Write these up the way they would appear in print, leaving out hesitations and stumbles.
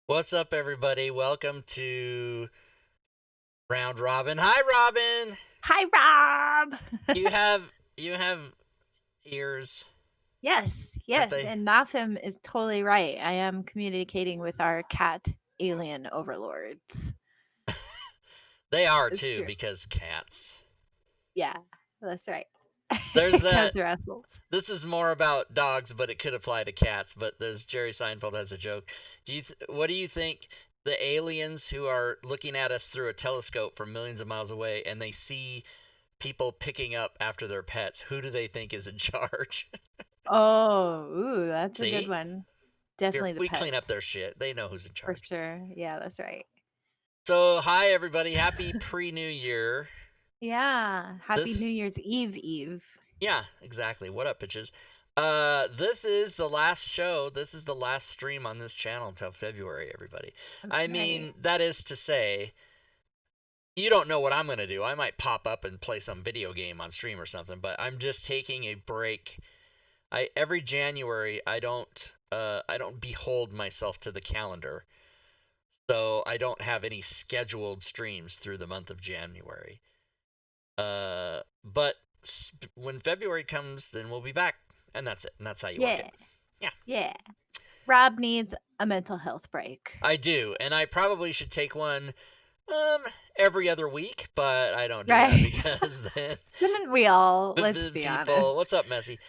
What's up, everybody? Welcome to Round Robin. Hi, Robin. Hi, Rob. You have you have ears, Yes, aren't yes, they? and Mafim is totally right. I am communicating with our cat alien overlords. They are It's too, true. because cats. Yeah, that's right. There's Because that. wrestles. This is more about dogs, but it could apply to cats. But there's Jerry Seinfeld has a joke. What do you think? The aliens who are looking at us through a telescope from millions of miles away, and they see people picking up after their pets. Who do they think is in charge? Oh, ooh, that's a good See, one. here Definitely the we clean up pets their shit. They know who's in for charge. sure. Yeah, that's right. So, hi everybody. Happy pre-New Year. Yeah, happy New This Year's Eve, Eve. Yeah, exactly. What up, bitches? This is the last show. This is the last stream on this channel until February, everybody. That's I right. mean, that is to say, you don't know what I'm going to do. I might pop up and play some video game on stream or something, but I'm just taking a break. I every January I don't behold myself to the calendar. So I don't have any scheduled streams through the month of January. But when February comes, then we'll be back, and that's it. And that's how you work it. Yeah, Yeah, yeah. Rob needs a mental health break. I do, and I probably should take one um every other week, but I don't do that Right? because then Shouldn't we all? Let's the be people, honest. what's up, Messy?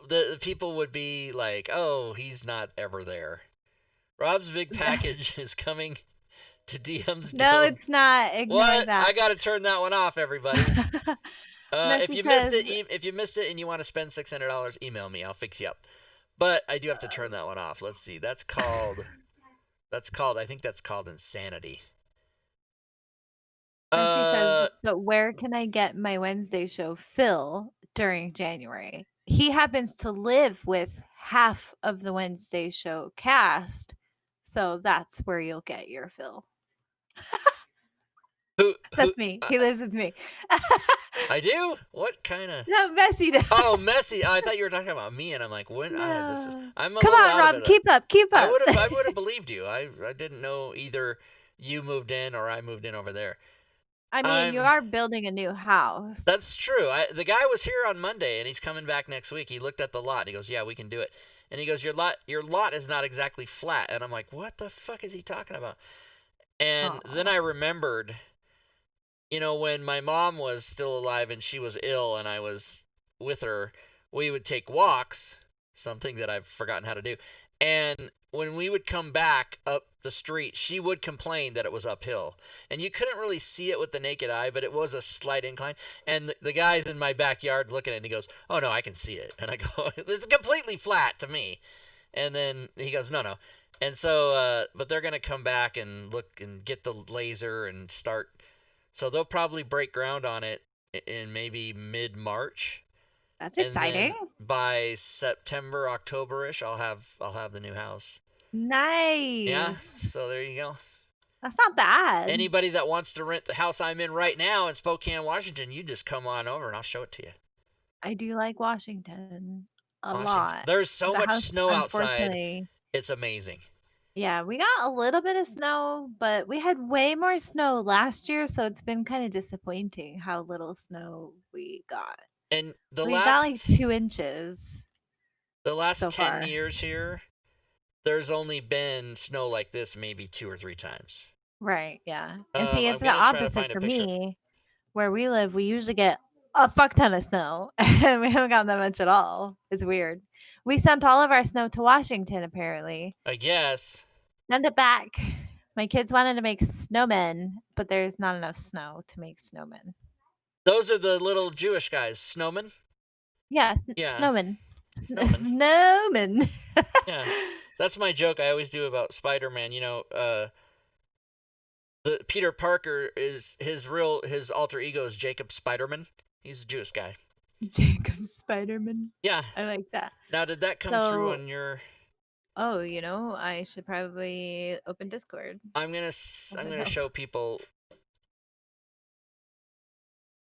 The people would be like, oh, he's not ever there. Rob's big package is coming to DM's No, Guild. it's not. Ignore What? I that. gotta turn that one off, everybody. If Messy you missed it, says, if you missed it and you want to spend $600, email me. I'll fix you up. But I do have to turn um, that one off. Let's see. I think that's called insanity. Messy says, Uh, but where can I get my Wednesday show Phil during January? He happens to live with half of the Wednesday show cast, so that's where you'll get your Phil. who? That's me. He lives with me. I do. What kind of? No, Messy does. Oh, messy. I thought you were talking about me, and I'm like, when? This is. No. I'm a Come little on, out of Rob. it. Keep up. Keep up. I would have believed you. I didn't know either you moved in or I moved in over there. I mean, you I'm are building a new house. That's true. The guy was here on Monday, and he's coming back next week. He looked at the lot. And he goes, "Yeah, we can do it." And he goes, "Your lot is not exactly flat." And I'm like, "What the fuck is he talking about?" And then Oh. I remembered, when my mom was still alive and she was ill, and I was with her, we would take walks, something that I've forgotten how to do. And when we would come back up the street, she would complain that it was uphill. And you couldn't really see it with the naked eye, but it was a slight incline. And the guy's in my backyard looking at it, and he goes, "Oh, no, I can see it." And I go, "It's completely flat to me." And then he goes, "No, no." And so, but they're going to come back and look and get the laser and start. So they'll probably break ground on it in maybe mid-March, That's and exciting. then by September, October-ish, I'll have the new house. Yeah, Nice. so there you go. That's not bad. Anybody that wants to rent the house I'm in right now in Spokane, Washington, you just come on over and I'll show it to you. I do like Washington a Washington. lot. There's so The much house, snow outside. unfortunately, It's amazing. yeah, we got a little bit of snow, but we had way more snow last year, so it's been kind of disappointing how little snow we got. And We got like 2 inches the last so 10 far. years here, there's only been snow like this maybe 2 or 3 times. Right, yeah. And see, I'm it's the gonna try to opposite find a for picture. me. Where we live, we usually get a fuck ton of snow, and we haven't gotten that much at all. It's weird. We sent all of our snow to Washington, apparently. I guess. Send it back. My kids wanted to make snowmen, but there's not enough snow to make snowmen. Those are the little Jewish guys. Snowmen? Yeah, Yeah, snowmen. snowmen. Snowmen. Yeah. That's my joke I always do about Spider-Man. The Peter Parker is his alter ego is Jacob Spiderman. He's a Jewish guy. Jacob Spiderman. Yeah. I like that. Now, did that come through So, on your? oh, I should probably open Discord. I'm That would gonna help. show people.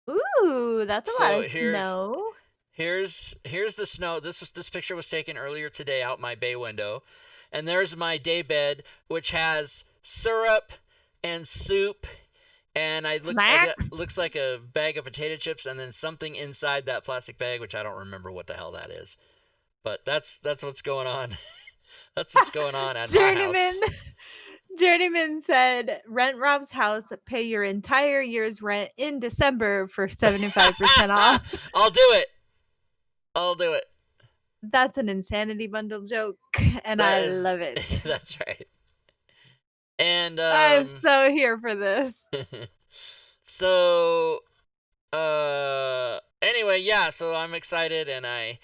Ooh, that's a lot So of snow. here's the snow. This picture was taken earlier today out my bay window, And there's my day bed, which has syrup and soup, and it Snacks. looks like a bag of potato chips, and then something inside that plastic bag, which I don't remember what the hell that is. But that's what's going on. That's what's going on at my house. Journeyman. Journeyman said, "Rent Rob's house. Pay your entire year's rent in December for 75% off." I'll do it. I'll do it. That's an insanity bundle joke, and That I is, love it. that's right. And I'm so here for this. so anyway, yeah, so I'm excited, and I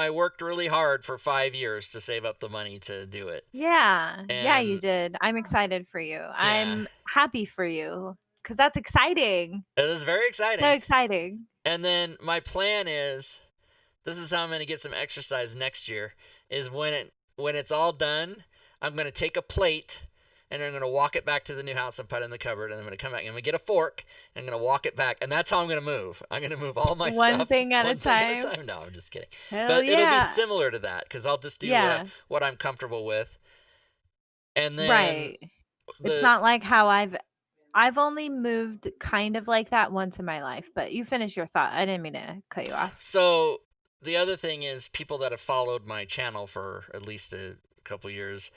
worked really hard for 5 years to save up the money to do it. Yeah. Yeah, you And did. I'm excited for you. yeah, I'm happy for you because that's exciting. it was very So exciting. exciting. And then my plan is, this is how I'm going to get some exercise next year, is when it's all done, I'm going to take a plate and I'm going to walk it back to the new house and put it in the cupboard, and I'm going to come back and I'm going to get a fork and I'm going to walk it back, and that's how I'm going to move. I'm going to move all my One stuff thing at a one thing at a time. time. No, I'm just kidding. Hell But it'll be yeah. similar to that because I'll just do Yeah. what I'm comfortable with. And then Right. It's the not like how I've only moved kind of like that once in my life, but you finish your thought. I didn't mean to cut you off. so the other thing is, people that have followed my channel for at least a couple years,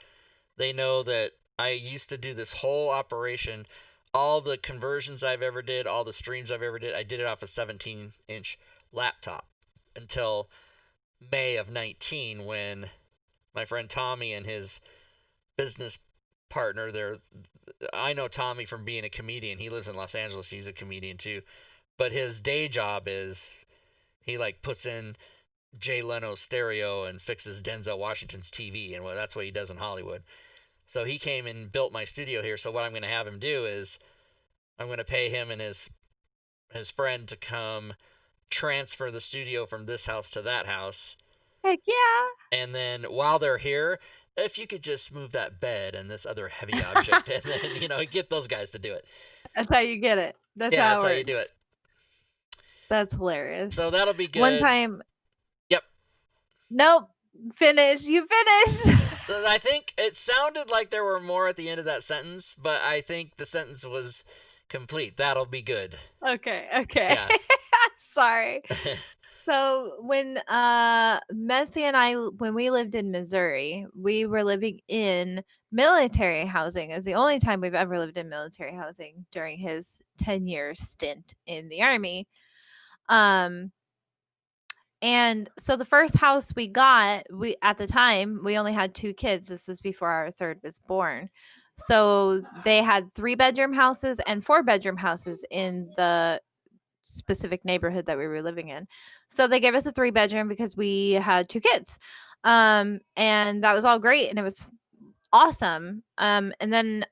they know that I used to do this whole operation. All the conversions I've ever did, all the streams I've ever did, I did it off a 17-inch laptop until May of 19, when my friend Tommy and his business partner there, I know Tommy from being a comedian. He lives in Los Angeles. He's a comedian too. But his day job is, he like puts in Jay Leno's stereo and fixes Denzel Washington's TV, and that's what he does in Hollywood. So he came and built my studio here. So what I'm going to have him do is, I'm going to pay him and his friend to come transfer the studio from this house to that house. Heck yeah. And then while they're here, if you could just move that bed and this other heavy object, and then get those guys to do it. That's how you get it. That's Yeah, how that's it how works. you do it. That's hilarious. So that'll be good. One time. Yep. Nope. Finish. You finished. I think it sounded like there were more at the end of that sentence, but I think the sentence was complete. That'll be good. Okay. Yeah. Sorry. So when Messi and I, when we lived in Missouri, we were living in military housing. It's the only time we've ever lived in military housing during his 10-year stint in the Army. And so the first house we got, at the time, we only had 2 kids. This was before our third was born. So they had 3-bedroom houses and 4-bedroom houses in the specific neighborhood that we were living in. So they gave us a 3-bedroom because we had 2 kids. And that was all great, and it was awesome. And then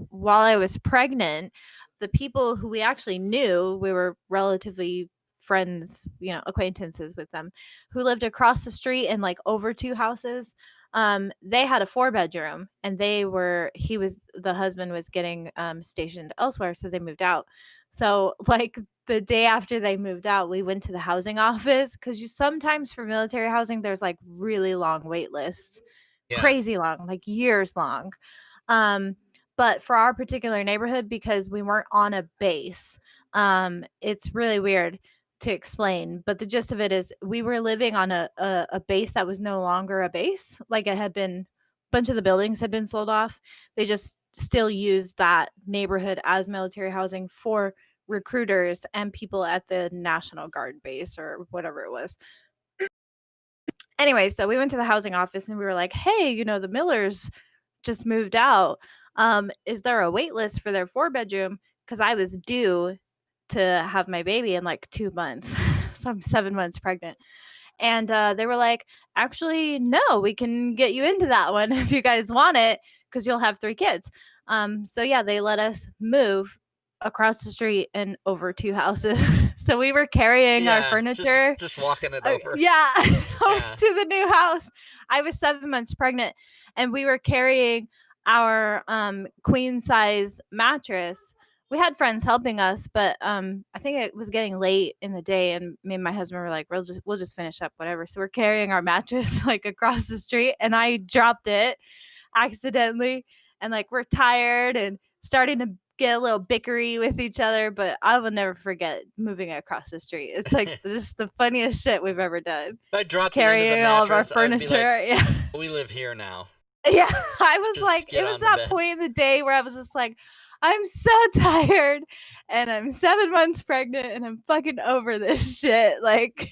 while I was pregnant, the people who we actually knew, we were relatively friends, acquaintances with them, who lived across the street and like over 2 houses. They had a 4-bedroom, and the husband was getting stationed elsewhere, so they moved out. So like the day after they moved out, we went to the housing office, because sometimes for military housing there's like really long wait lists. Yeah. Crazy long, like years long. But for our particular neighborhood, because we weren't on a base, it's really weird to explain, but the gist of it is, we were living on a base that was no longer a base. Like, it had been, a bunch of the buildings had been sold off. They just still used that neighborhood as military housing for recruiters and people at the National Guard base or whatever it was. Anyway, so we went to the housing office and we were like, hey, the Millers just moved out. Is there a wait list for their 4-bedroom? Because I was due to have my baby in like 2 months. So I'm 7 months pregnant. And they were like, actually, no, we can get you into that one if you guys want it, because you'll have 3 kids. So yeah, they let us move across the street and over 2 houses. So we were carrying our furniture. Just walking it over. Yeah, over to the new house. I was 7 months pregnant, and we were carrying our queen size mattress. We had friends helping us, but I think it was getting late in the day, and me and my husband were like, we'll just finish up, whatever. So we're carrying our mattress like across the street, and I dropped it, accidentally, and like we're tired and starting to get a little bickery with each other, but I will never forget moving across the street. It's like just the funniest shit we've ever done. If I dropped you into the Carrying all of our mattress, I would be like, furniture. Yeah. "We live here now. Yeah. I was Just like, get it was on the that bed." point in the day where I was just like, I'm so tired and I'm 7 months pregnant and I'm fucking over this shit. Like,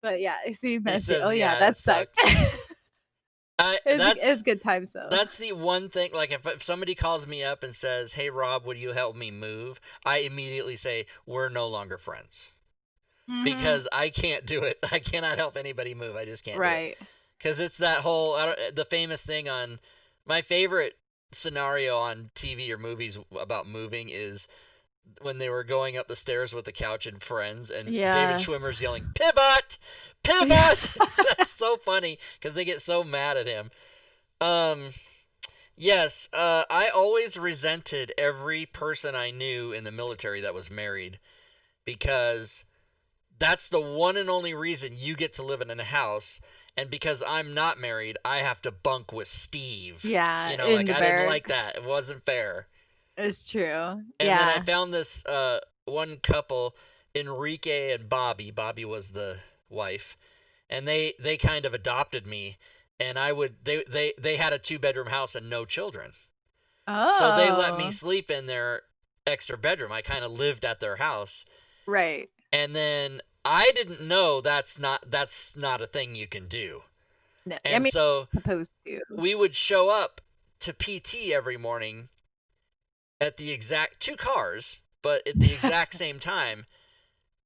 but yeah, it seemed He messy. Oh says, yeah, "Yeah, it that sucked. sucked." It was good times though. That's the one thing. Like, if somebody calls me up and says, "Hey, Rob, would you help me move?" I immediately say, "We're no longer friends," Mhm. because I can't do it. I cannot help anybody move. I just can't do it. Right. Because it's that whole the famous thing on my favorite scenario on TV or movies about moving is when they were going up the stairs with the couch and Friends, and David Yes. Schwimmer's yelling, "Pivot! Yeah. Pivot!" That's so funny because they get so mad at him. Um, yes, I always resented every person I knew in the military that was married because that's the one and only reason you get to live in a house. And because I'm not married, I have to bunk with Steve. Yeah, in Like the I didn't like barracks. that. It wasn't fair. It's true. And then I Yeah. found this one couple, Enrique and Bobby. Bobby was the wife, and they kind of adopted me. And they had a 2 bedroom house and no children, so they let me Oh, sleep in their extra bedroom. I kind of lived at their house, right. and then I didn't know that's not a thing you can do. No, I And mean, so supposed to. we would show up to PT every morning at the exact 2 cars, but at the exact same time,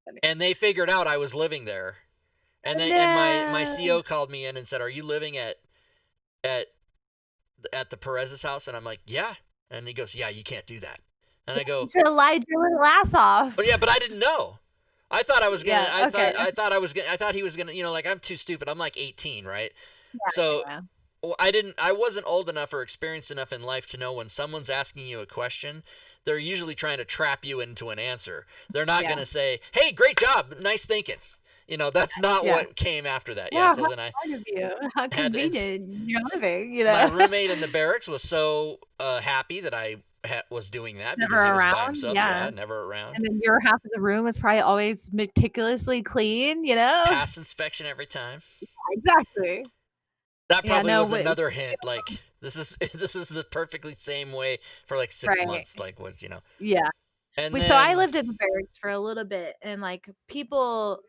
Funny. and they figured out I was living there. And my No. CO called me in and said, "Are you living at at the Perez's house?" And I'm like, "Yeah." And he goes, "Yeah, you can't do that." And I You go, should have lied your little ass "Oh off. yeah, but I didn't know. I thought I was gonna. Yeah, okay. I thought he was gonna. Like I'm too stupid. I'm like 18, right? Yeah, So yeah. well, I wasn't old enough or experienced enough in life to know when someone's asking you a question, they're usually trying to trap you into an answer. They're not Yeah. going to say, "Hey, great job, nice thinking." That's not Yeah. what came after that. Yeah, Wow, so how then I smart of you. How had convenient you're living, my roommate in the barracks was so happy that I was doing that Never because he was by around, himself. yeah. Yeah, never around. And then your half of the room is probably always meticulously clean, you know? Pass inspection every time. Exactly. That Yeah, probably no, was another hint. Like this is this is the perfectly same way for like six right. months. Like what Yeah. And So I then lived in the barracks for a little bit and like people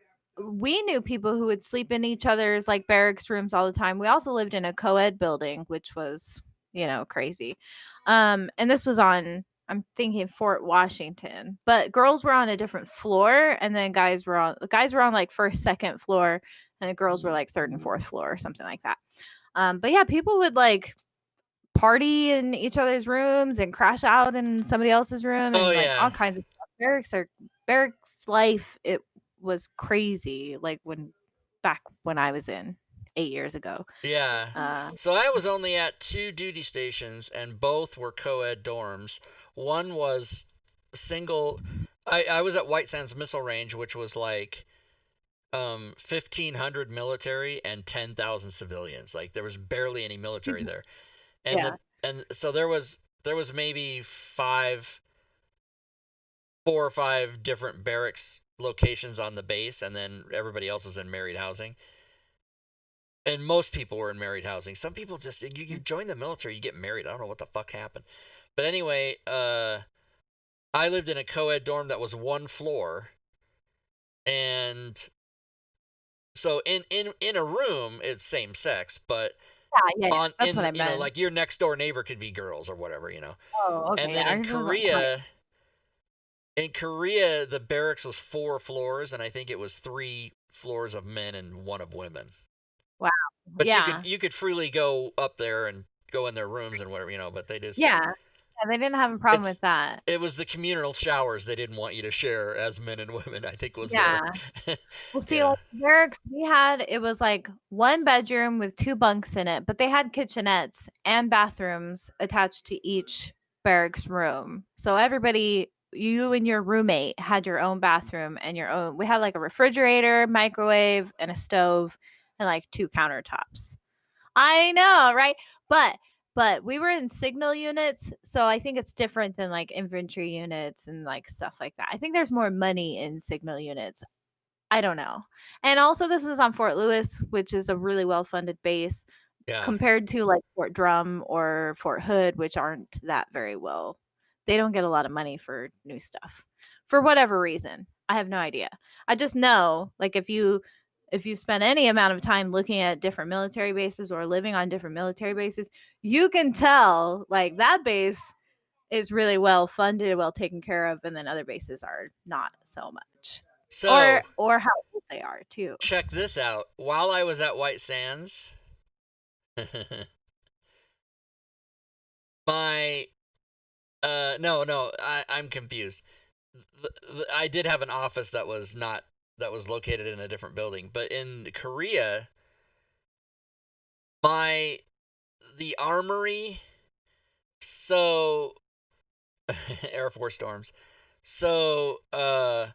we knew people who would sleep in each other's like barracks rooms all the time. We also lived in a co-ed building, which was, crazy. And this was on I'm thinking Fort Washington, but girls were on a different floor and then guys were on like first, second floor and the girls were like third and fourth floor or something like that. But yeah, people would like party in each other's rooms and crash out in somebody else's room oh and like yeah, all kinds of stuff. Barracks life, it was crazy, like back when I was in 8 years ago. yeah. Uh, So I was only at 2 duty stations, and both were co-ed dorms. One was single. I was at White Sands Missile Range, which was like 1,500 military and 10,000 civilians. Like there was barely any military Jesus. there, and Yeah. the and so there was maybe 4 or 5 different barracks locations on the base, and then everybody else was in married housing. And most people were in married housing. Some people just you join the military, you get married. I don't know what the fuck happened. But anyway, I lived in a co-ed dorm that was 1 floor, and so in a room it's same sex, but Yeah, yeah, on that's what in I meant. like your next door neighbor could be girls or whatever. Oh, And okay, then yeah, ours wasn't quite. In Korea the barracks was 4 floors, and I think it was 3 floors of men and one of women. Wow. But you could Yeah. you could freely go up there and go in their rooms and whatever. But they just Yeah. Yeah, they didn't have a problem with it's that. it was the communal showers they didn't want you to share as men and women, I think was Yeah. their Well, see, yeah. like, the barracks we had, it was, like, 1 bedroom with 2 bunks in it, but they had kitchenettes and bathrooms attached to each barracks room. So everybody you and your roommate had your own bathroom and your own we had, like, a refrigerator, microwave, and a stove, and, like, 2 countertops. I know, right? But but we were in signal units, so I think it's different than like infantry units and like stuff like that. I think there's more money in signal units. I don't know. And also, this was on Fort Lewis, which is a really well funded base Yeah. compared to like Fort Drum or Fort Hood, which aren't that very well. They don't get a lot of money for new stuff for whatever reason. I have no idea. I just know, like, if you spend any amount of time looking at different military bases or living on different military bases, you can tell like that base is really well funded, well taken care of, and then other bases are not so much. So Or how old they are too. check this out. While I was at White Sands, my no, I'm confused. I did have an office that was not that was located in a different building, but in Korea, my the armory. So Air Force storms. So I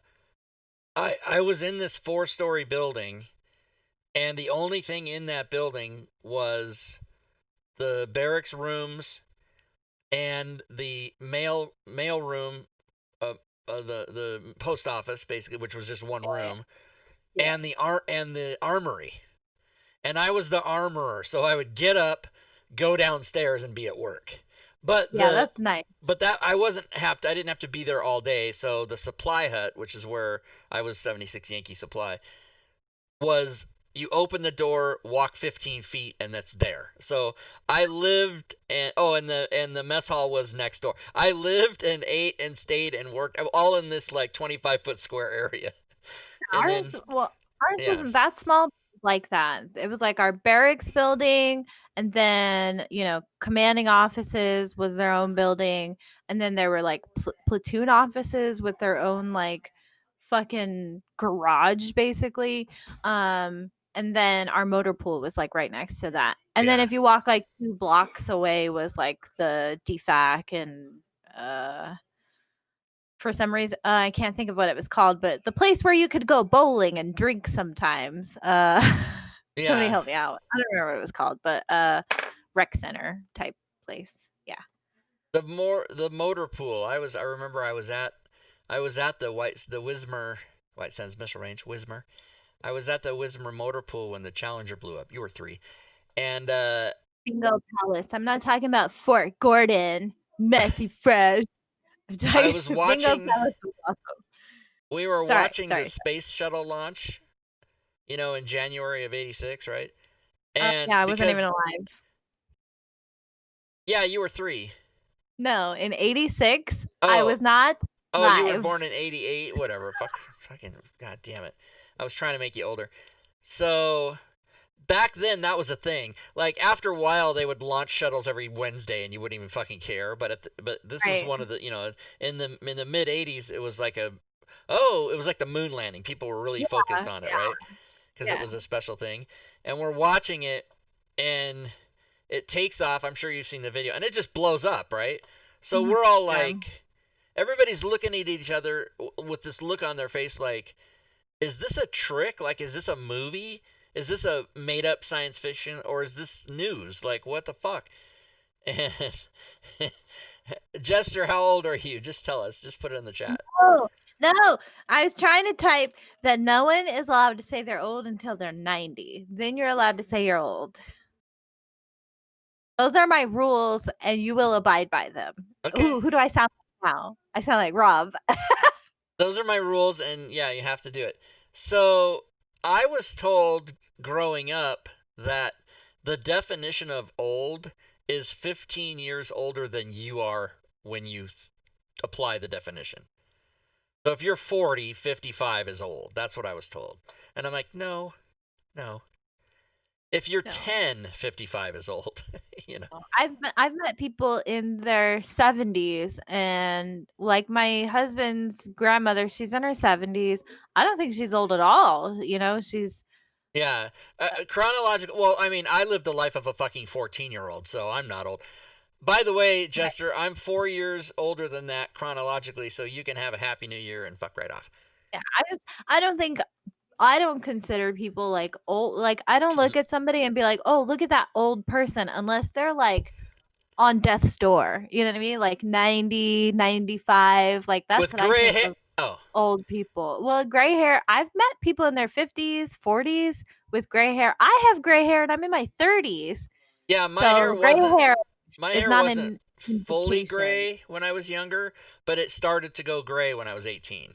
was in this 4-story building, and the only thing in that building was the barracks rooms and the mail room, the post office basically, which was just one room, Yeah. and the armory. And I was the armorer, so I would get up, go downstairs, and be at work. But Yeah, the that's nice. but that I didn't have to be there all day. So the supply hut, which is where I was 76 Yankee Supply, was you open the door, walk 15 feet, and that's there. So I lived and the mess hall was next door. I lived and ate and stayed and worked all in this like 25-foot square area. And then Ours yeah, wasn't that small, like that. It was like our barracks building, and then, commanding offices was their own building, and then there were like platoon offices with their own like fucking garage basically. And then our motor pool was like right next to that. And then yeah, if you walk like 2 blocks away was like the DFAC and uh for some reason, I can't think of what it was called, but the place where you could go bowling and drink sometimes. Somebody yeah. help me out. I don't remember what it was called, but rec center type place. Yeah. The motor pool. I remember I was at the Wismer White Sands Missile Range Wismer. I was at the Wismer motor pool when the Challenger blew up. You were 3, and Bingo Palace. I'm not talking about Fort Gordon, messy fresh. I'm I talking was Bingo watching. Palace was awesome. We were Sorry, watching the sorry. space shuttle launch. In January of '86, right? And Yeah, I wasn't even because alive. yeah, you were 3. No, in 86, I Oh, was not oh, you were born live. in '88. Whatever. Fucking. God damn it. I was trying to make you older. So back then that was a thing. Like after a while they would launch shuttles every Wednesday and you wouldn't even fucking care. But this was Right. one of the in the mid '80s it was like the moon landing. People were really Yeah, focused on it, yeah, right? Because it yeah. was a special thing. And we're watching it and it takes off. I'm sure you've seen the video and it just blows up, right? So Mhm. we're all Yeah. like everybody's looking at each other with this look on their face like is this a trick? Like, is this a movie? Is this a made up science fiction? Or is this news? Like, what the fuck? And Jester, how old are you? Just tell us. Just put it in the chat. No, no. I was trying to type that no one is allowed to say they're old until they're 90. Then you're allowed to say you're old. Those are my rules, and you will abide by them. Okay. Who do I sound like now? I sound like Rob. Those are my rules, and yeah, you have to do it. So, I was told growing up that the definition of old is 15 years older than you are when you apply the definition. So if you're 40, 55 is old. That's what I was told. And I'm like, no, no. If you're No. 10, 55 is old. you know. I've met people in their 70s, and like my husband's grandmother, she's in her 70s. I don't think she's old at all. She's Yeah. Chronological. Well, I mean, I lived the life of a fucking 14-year-old, so I'm not old. By the way, right. Jester, I'm 4 years older than that chronologically, so you can have a happy new year and fuck right off. Yeah, I don't think I don't consider people like old. Like, I don't look at somebody and be like, "Oh, look at that old person," unless they're like on death's door. You know what I mean? Like 90, 95. Like that's With what I gray think hair. of Oh, old people. Well, gray hair, I've met people in their 50s, 40s with gray hair. I have gray hair and I'm in my 30s. yeah, So gray hair my is hair not wasn't an fully indication. gray when I was younger, but it started to go gray when I was 18.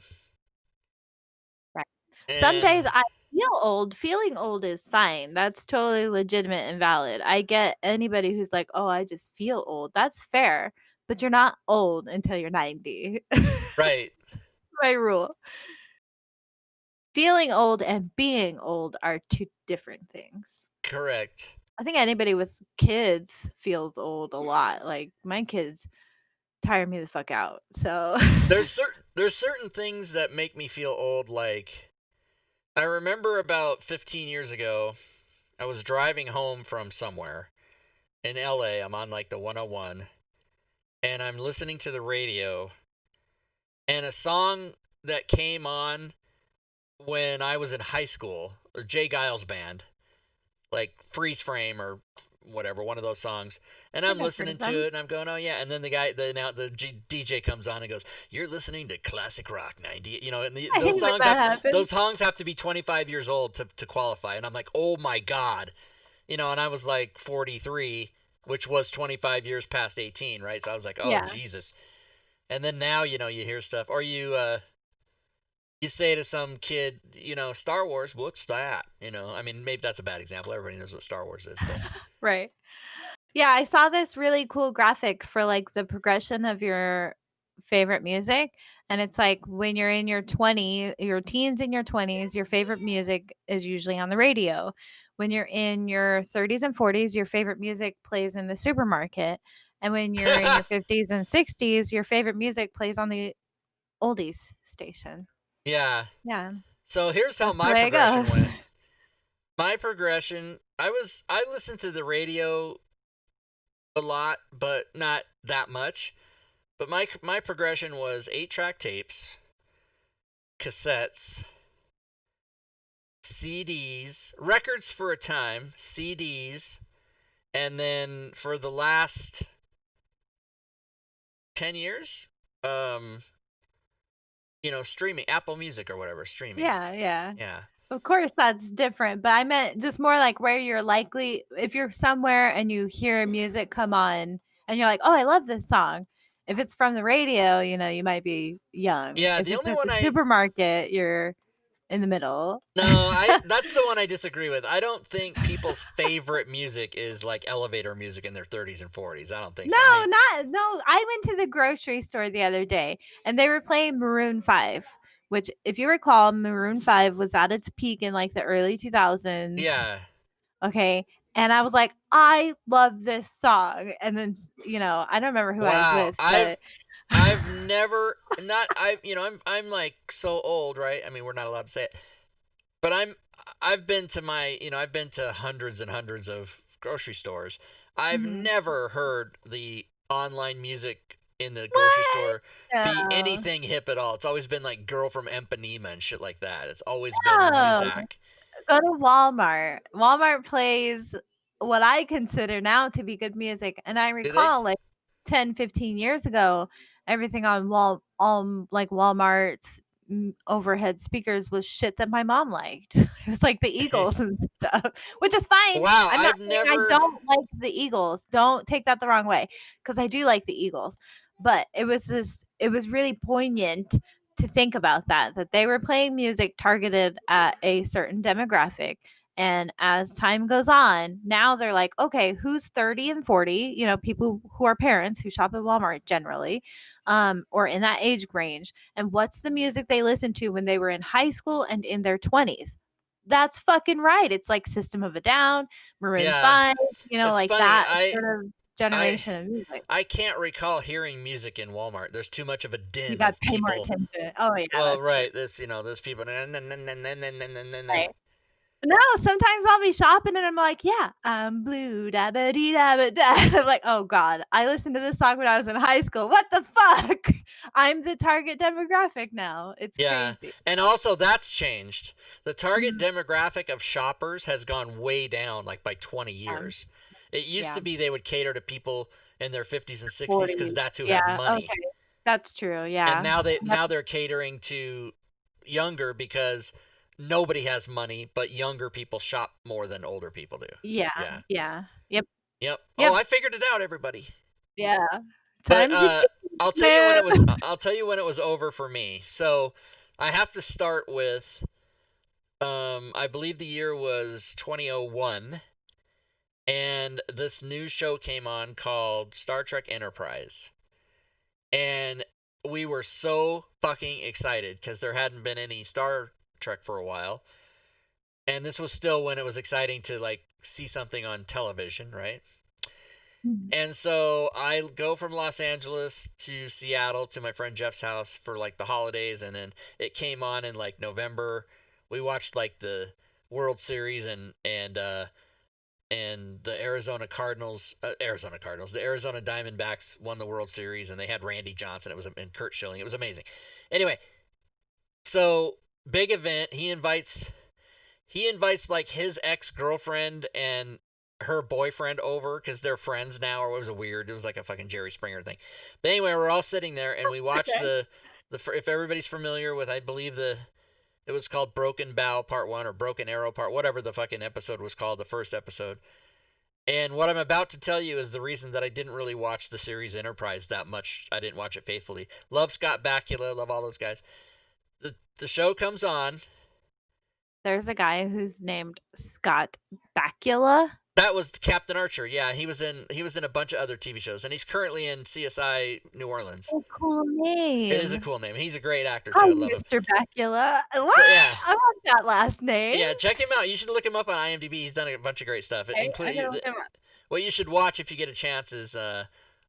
Right. Some days And I feel old. Feeling old is fine. That's totally legitimate and valid. I get anybody who's like, "Oh, I just feel old." That's fair, but you're not old until you're 90. right, My rule. Feeling old and being old are two different things. correct. I think anybody with kids feels old a lot. Like my kids tire me the fuck out. So There's certain things that make me feel old. Like I remember about 15 years ago, I was driving home from somewhere in LA. I'm on like the 101, and I'm listening to the radio, and a song that came on when I was in high school, Jay Giles band, like Freeze Frame or whatever, one of those songs. And I I'm think I've heard listening of to them. it, and I'm going, oh yeah. And then the DJ comes on and goes, "You're listening to classic rock 90." You know, and I hate when that those happens. songs have to be 25 years old to qualify. And I'm like, oh my god, you know. And I was like 43, which was 25 years past 18, right? So I was like, oh Yeah. Jesus. And then now, you know, you hear stuff, or you say to some kid, you know, Star Wars, what's that? You know, I mean, maybe that's a bad example. Everybody knows what Star Wars is, but Right. Yeah, I saw this really cool graphic for like the progression of your favorite music. And it's like when you're in your teens and your 20s, your favorite music is usually on the radio. When you're in your 30s and 40s, your favorite music plays in the supermarket. And when you're in your 50s and 60s, your favorite music plays on the oldies station. yeah. Yeah, So here's how that's the my way it progression goes. went. My progression, I listened to the radio a lot, but not that much. But my progression was 8-track tapes, cassettes, CDs, records for a time, CDs, and then for the last 10 years, um, you know, streaming, Apple Music or whatever, streaming. Yeah, yeah. Yeah. Of course, that's different, but I meant just more like where you're likely if you're somewhere and you hear music come on and you're like, "Oh, I love this song." If it's from the radio, you might be young. Yeah, If the it's only at one the I supermarket, you're in the middle. no, I that's the one I disagree with. I don't think people's favorite music is like elevator music in their 30s and 40s. I don't think No, so. I mean, no. I went to the grocery store the other day and they were playing Maroon 5, which if you recall, Maroon 5 was at its peak in like the early 2000s. yeah. Okay. And I was like, I love this song. And then, I don't remember who I was Wow. with, but I've never not I you know, I'm like so old, right? I mean, we're not allowed to say it. But I've been to I've been to hundreds and hundreds of grocery stores. I've Mhm. never heard the online music in the grocery What? store be No. anything hip at all. It's always been like Girl from Ipanema and shit like that. It's always been No. Muzak. Go to Walmart. Walmart plays what I consider now to be good music. And I Do they? recall like 10, 15 years ago, everything on like Walmart's overhead speakers was shit that my mom liked. It was like the Eagles and stuff, which is fine. Wow, I'm not I've saying I never. don't like the Eagles. Don't take that the wrong way because I do like the Eagles. But it was really poignant to think about that they were playing music targeted at a certain demographic. And as time goes on, now they're like, okay, who's 30 and 40, people who are parents who shop at Walmart generally, or in that age range, and what's the music they listened to when they were in high school and in their 20s. That's fucking right. It's like System of a Down, Maroon Yeah, 5, it's like funny. that sort of I generation of music. I can't recall hearing music in Walmart. There's too much of a You din got to of pay more people. attention. Oh yeah, Well, that's true. right. This, there's people. Right. No, sometimes I'll be shopping and I'm like, "Yeah, I'm blue, da ba dee da ba da." I'm like, "Oh god, I listened to this song when I was in high school. What the fuck? I'm the target demographic now. It's Yeah, crazy." and also that's changed. The target Mhm. demographic of shoppers has gone way down, like by 20 Yeah, years. It used yeah. to be they would cater to people in their 50s and 60s because 40s. that's who had Yeah, money. okay. That's true, And yeah. now they're catering to younger because nobody has money, but younger people shop more than older people do. Yeah, Yeah. yeah. Yep, Yep. Oh, yep, I figured it out, everybody. yeah. But Times have changed, I'll tell you when man. it was. I'll tell you when it was over for me. So I have to start with. I believe the year was 2001, and this new show came on called Star Trek Enterprise, and we were so fucking excited because there hadn't been any Star Trek for a while, and this was still when it was exciting to like see something on television, right? Mhm. And so I go from Los Angeles to Seattle to my friend Jeff's house for like the holidays, and then it came on in like November. We watched like the World Series and the Arizona Cardinals, the Arizona Diamondbacks won the World Series, and they had Randy Johnson. It was and Kurt Schilling. It was amazing. Anyway, so big event. He invites like his ex-girlfriend and her boyfriend over because they're friends now, or it was weird. It was like a fucking Jerry Springer thing. But anyway, we're all sitting there and we watched Okay. the if everybody's familiar with, I believe it was called Broken Bow Part 1 or Broken Arrow Part, whatever the fucking episode was called, the first episode. And what I'm about to tell you is the reason that I didn't really watch the series Enterprise that much. I didn't watch it faithfully. Love Scott Bakula, love all those guys. The show comes on. There's a guy who's named Scott Bakula. That was Captain Archer. Yeah, he was in a bunch of other TV shows, and he's currently in CSI New Orleans. Oh, cool It is a name. cool name. He's a great actor Hi, too. I love him. Mr. Bakula. So What? yeah, I want that last name. yeah, check him out. You should look him up on IMDb. He's done a bunch of great stuff. It Okay, I'm gonna include look him up. what you should watch if you get a chance is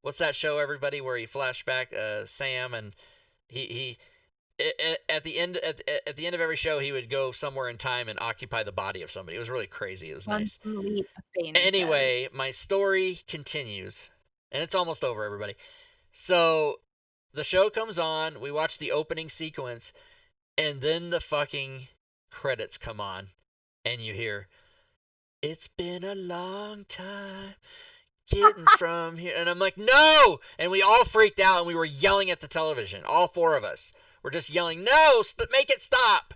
what's that show, everybody, where he flashback Sam, and he at the end at the end of every show he would go somewhere in time and occupy the body of somebody. It was really crazy. It was nice. Quantum Leap, Bane says. Anyway, my story continues, and it's almost over, everybody. So the show comes on, we watch the opening sequence, and then the fucking credits come on, and you hear, "It's been a long time getting from here," and I'm like, "No!" And we all freaked out, and we were yelling at the television. All four of us were just yelling, "No! Make it stop!"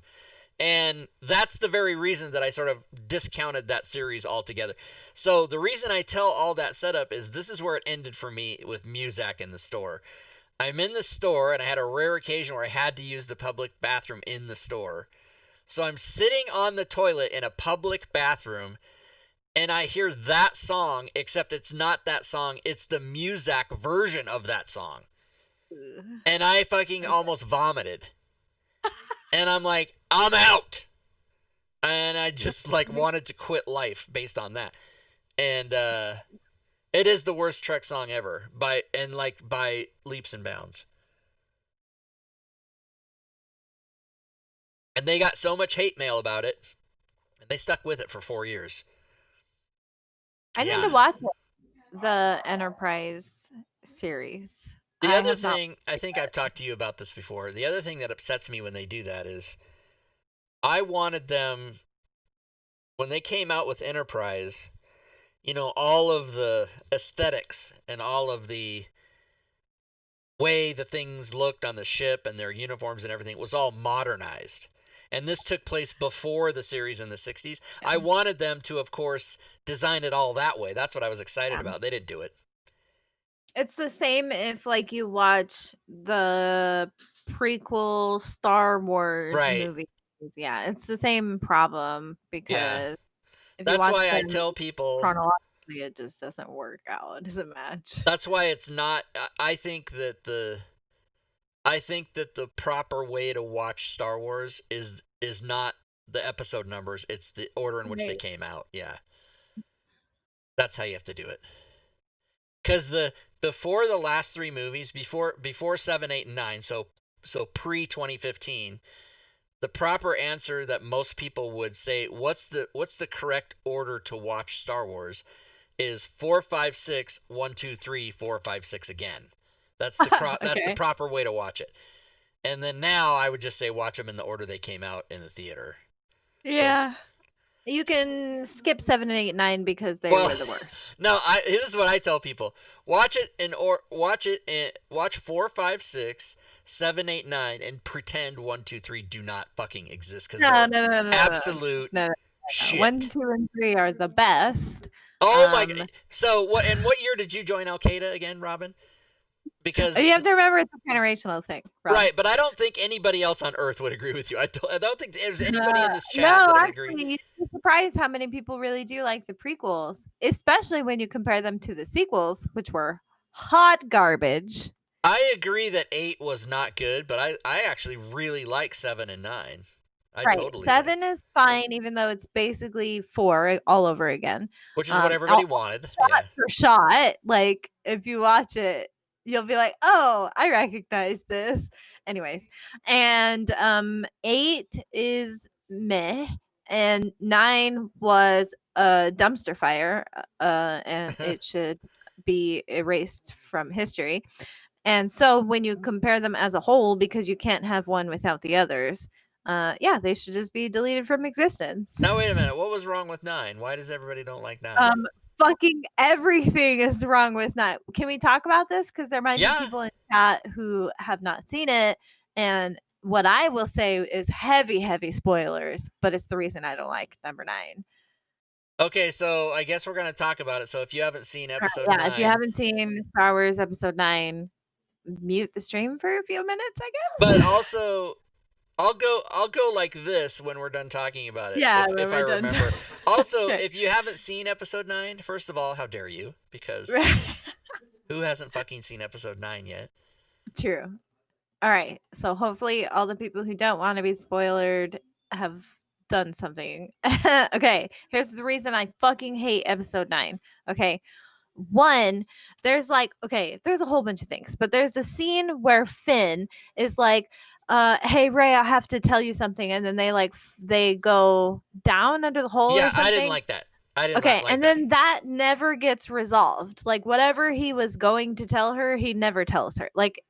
And that's the very reason that I sort of discounted that series altogether. So the reason I tell all that setup is this is where it ended for me with Muzak in the store. I'm in the store, and I had a rare occasion where I had to use the public bathroom in the store. So I'm sitting on the toilet in a public bathroom, and I hear that song, except it's not that song, it's the Muzak version of that song. Ugh. And I fucking almost vomited. And I'm like, I'm out. And I just like wanted to quit life based on that. And it is the worst Trek song ever by leaps and bounds. And they got so much hate mail about it, and they stuck with it for 4 years. I need Yeah. to watch the Enterprise series. The I other have not. thing, I think I've talked to you about this before. The other thing that upsets me when they do that is I wanted them, when they came out with Enterprise, all of the aesthetics and all of the way the things looked on the ship and their uniforms and everything was all modernized. And this took place before the series in the 60s. I wanted them to, of course, design it all that way. That's what I was excited Yeah. about. They didn't do it. It's the same if like you watch the prequel Star Wars Right. movies. Yeah, it's the same problem Yeah. because if you That's watch why I them tell people, chronologically, it just doesn't work out. It doesn't match. that's why it's not, I think that the proper way to watch Star Wars is not the episode numbers, it's the order in which they Right. came out. Yeah. That's how you have to do it. Cuz the before the last 3 movies, before 7, 8 and 9, so pre-2015, the proper answer that most people would say, what's the correct order to watch Star Wars, is 4, 5, 6, 1, 2, 3, 4, 5, 6 again. That's the Okay. proper way to watch it. And then now I would just say watch them in the order they came out in the theater. Because Yeah. You can skip 7 and 8 and 9 because they Well, were the worst. no, this is what I tell people: watch 4, 5, 6, 7, 8, 9, and pretend 1, 2, 3 do not fucking exist because No, they're no, no, no, no, no, absolute no, no. 1, shit. 2, and 3 are the best. Oh my! Um, So what? And what year did you join Al Qaeda again, Robin? Because you have to remember it's a generational thing, Rob. right, but I don't think anybody else on Earth would agree with you. I don't think there's anybody in this chat No, that would agree. actually, you'd be surprised how many people really do like the prequels, especially when you compare them to the sequels, which were hot garbage. I agree that 8 was not good, but I actually really like 7 and 9. I Right. totally 7 liked, is fine, even though it's basically 4 all over again. which is what everybody All wanted. shot Yeah. for shot, like, if you watch it, you'll be like, "Oh, I recognize this." Anyways, and, 8 is meh, and 9 was a dumpster fire, and it should be erased from history. And so when you compare them as a whole, because you can't have one without the others, yeah, they should just be deleted from existence. Now wait a minute. What was wrong with 9? Why does everybody don't like 9? Fucking everything is wrong with that. Can we talk about this? Because there might be Yeah. people in chat who have not seen it. And what I will say is heavy, heavy spoilers, but it's the reason I don't like number 9. Okay, so I guess we're gonna talk about it. So if you haven't seen Right, episode yeah, if you 9, haven't seen Star Wars Episode 9, mute the stream for a few minutes, I but guess. also I'll go like this when we're done talking about it, Yeah, if when I we're done. remember. Also, Okay. if you haven't seen episode 9, first of all, how dare you? Because who hasn't fucking seen episode 9 yet? True. All right. So hopefully all the people who don't want to be spoiled have done something. Okay. Here's the reason I fucking hate episode 9. Okay. One, there's like, okay, there's a whole bunch of things, but there's the scene where Finn is like, hey Ray, I have to tell you something, and then they like they go down under the hole Yeah, or I didn't something. like that. I did not Okay, like and that. then that never gets resolved. Like whatever he was going to tell her, he never tells her. Like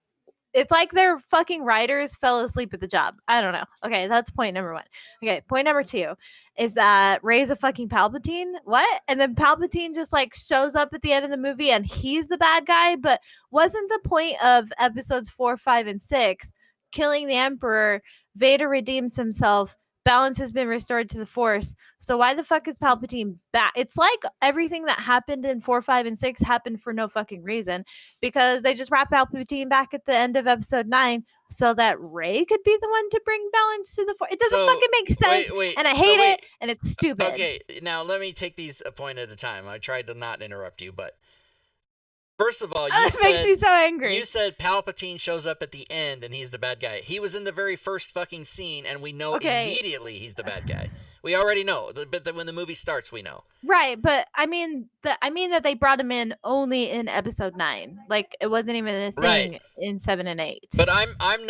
it's like their fucking writers fell asleep at the job. I don't know. Okay, that's point number 1. Okay, point number 2 is that Rey's a fucking Palpatine. What? And then Palpatine just like shows up at the end of the movie and he's the bad guy. But wasn't the point of episodes 4, 5, and 6 killing the Emperor? Vader redeems himself. Balance has been restored to the Force. So why the fuck is Palpatine back? It's like everything that happened in 4, 5, and 6 happened for no fucking reason, because they just wrap Palpatine back at the end of episode 9 so that Rey could be the one to bring balance to the Force. It doesn't So fucking make sense, wait. and I So hate it, wait. and it's stupid. Okay, now let me take these a point at a time. I tried to not interrupt you, but first of all, It makes me so you angry. said Palpatine shows up at the end and he's the bad guy. He was in the very first fucking scene, and we know Okay, immediately he's the bad guy. We already know, but when the movie starts, we know. right, but I mean that they brought him in only in episode 9. Like it wasn't even a Right. thing in 7 and 8. But I'm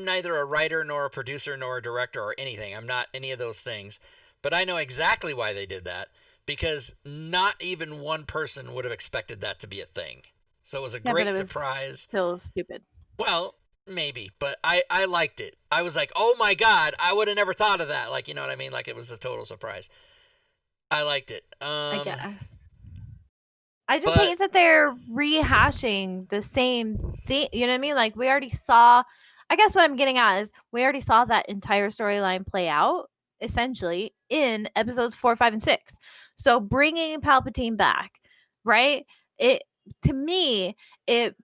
neither a writer nor a producer nor a director or anything. I'm not any of those things. But I know exactly why they did that, because not even one person would have expected that to be a thing. So it was a Yeah, but great it was surprise. still stupid. Well, maybe, but I liked it. I was like, "Oh my god, I would have never thought of that." Like, you know what I mean? Like it was a total surprise. I liked it. I guess. I just But hate that they're rehashing the same thing. You know what I mean? Like we already saw. I guess what I'm getting at is we already saw that entire storyline play out essentially in episodes 4, 5, and 6. So bringing Palpatine back, right? It to me it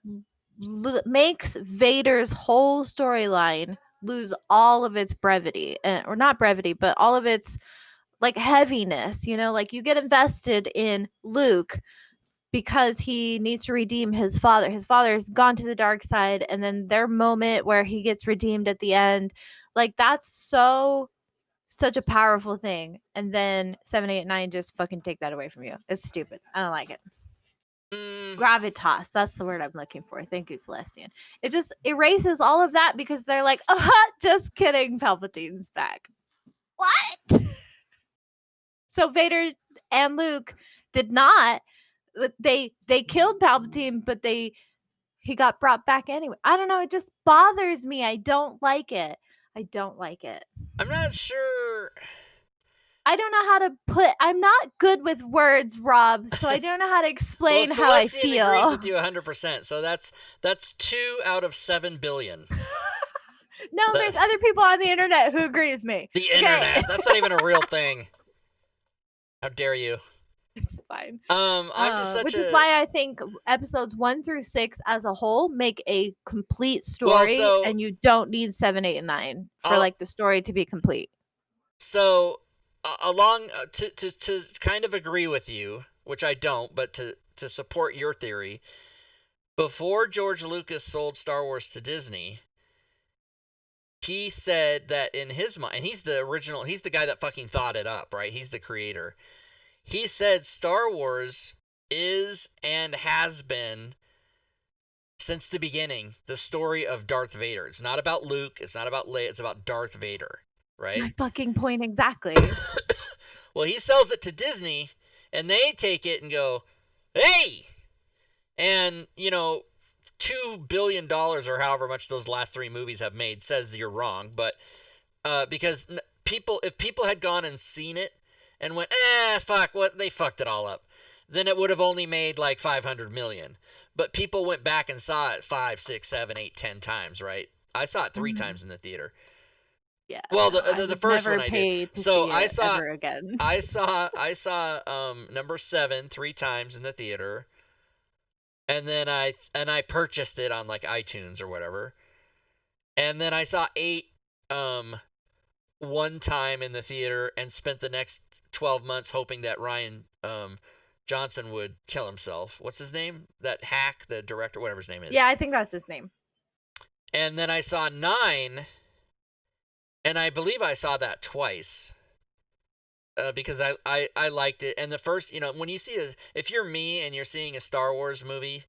makes Vader's whole storyline lose all of its brevity, or not brevity, but all of its like heaviness. You know, like you get invested in Luke because he needs to redeem his father. His father's gone to the dark side, and then their moment where he gets redeemed at the end, like that's such a powerful thing. And then 7, 8, 9 just fucking take that away from you. It's stupid. I don't like it. mm, Gravitas, that's the word I'm looking for. Thank you, Celestian. It just erases all of that because they're like, just kidding, Palpatine's back. What? So Vader and Luke did not. They killed Palpatine, but he got brought back anyway. I don't know. It just bothers me. I don't like it. I don't like it. I'm not sure. I don't know how to I'm not good with words, Rob, so I don't know how to Well, explain how I Celestian agrees with feel. you 100%. So that's 2 out of 7 billion. No, The, there's other people on the internet who agree with me. the Okay. internet. That's not even a real thing. How dare you? It's fine. I'm just such Which is a why I think episodes 1 through 6 as a whole make a complete well. story, So and you don't need 7, 8, and 9 for I'll like the story to be complete. so along to kind of agree with you, which I don't, but to support your theory. Before George Lucas sold Star Wars to Disney, he said that in his mind, and he's the guy that fucking thought it up, right? He's the creator. He said Star Wars is and has been since the beginning the story of Darth Vader. It's not about Luke, it's not about Leia, it's about Darth Vader, right? My fucking point exactly. Well, he sells it to Disney and they take it and go, "Hey!" And, $2 billion or however much those last 3 movies have made says you're wrong, but because if people had gone and seen it and went, fuck, what, they fucked it all up, then it would have only made like 500 million. But people went back and saw it 5, 6, 7, 8, 10 times, right? I saw it 3 times in the theater. Yeah, Well, no, I the would first one never I did. pay to So see it ever again. I saw number 7 3 times in the theater, and then I purchased it on like iTunes or whatever, and then I saw 8 one time in the theater and spent the next 12 months hoping that Ryan Johnson would kill himself. What's his name? That hack, the director, whatever his name is. Yeah, I think that's his name. And then I saw 9, and I believe I saw that twice. Because I liked it. And the first, when you see if you're me and you're seeing a Star Wars movie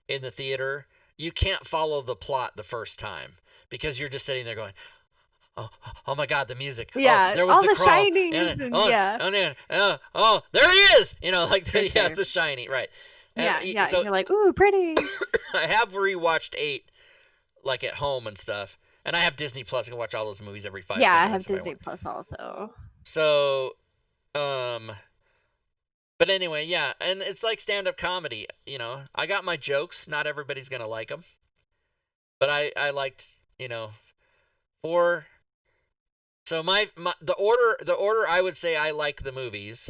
in the theater, you can't follow the plot the first time because you're just sitting there going, oh my God, the music. Oh, Yeah, there was all the the crawl. shinings and yeah. There he is. Like For sure. the shiny, right? Yeah, So you're like, ooh, pretty. I have rewatched 8, like at home and stuff, and I have Disney Plus. I can watch all those movies every 5 Yeah, I minutes have if I Disney want. Plus also. So, but anyway, yeah, and it's like stand-up comedy. I got my jokes. Not everybody's gonna like them, but I liked, for. So the order I would say I like the movies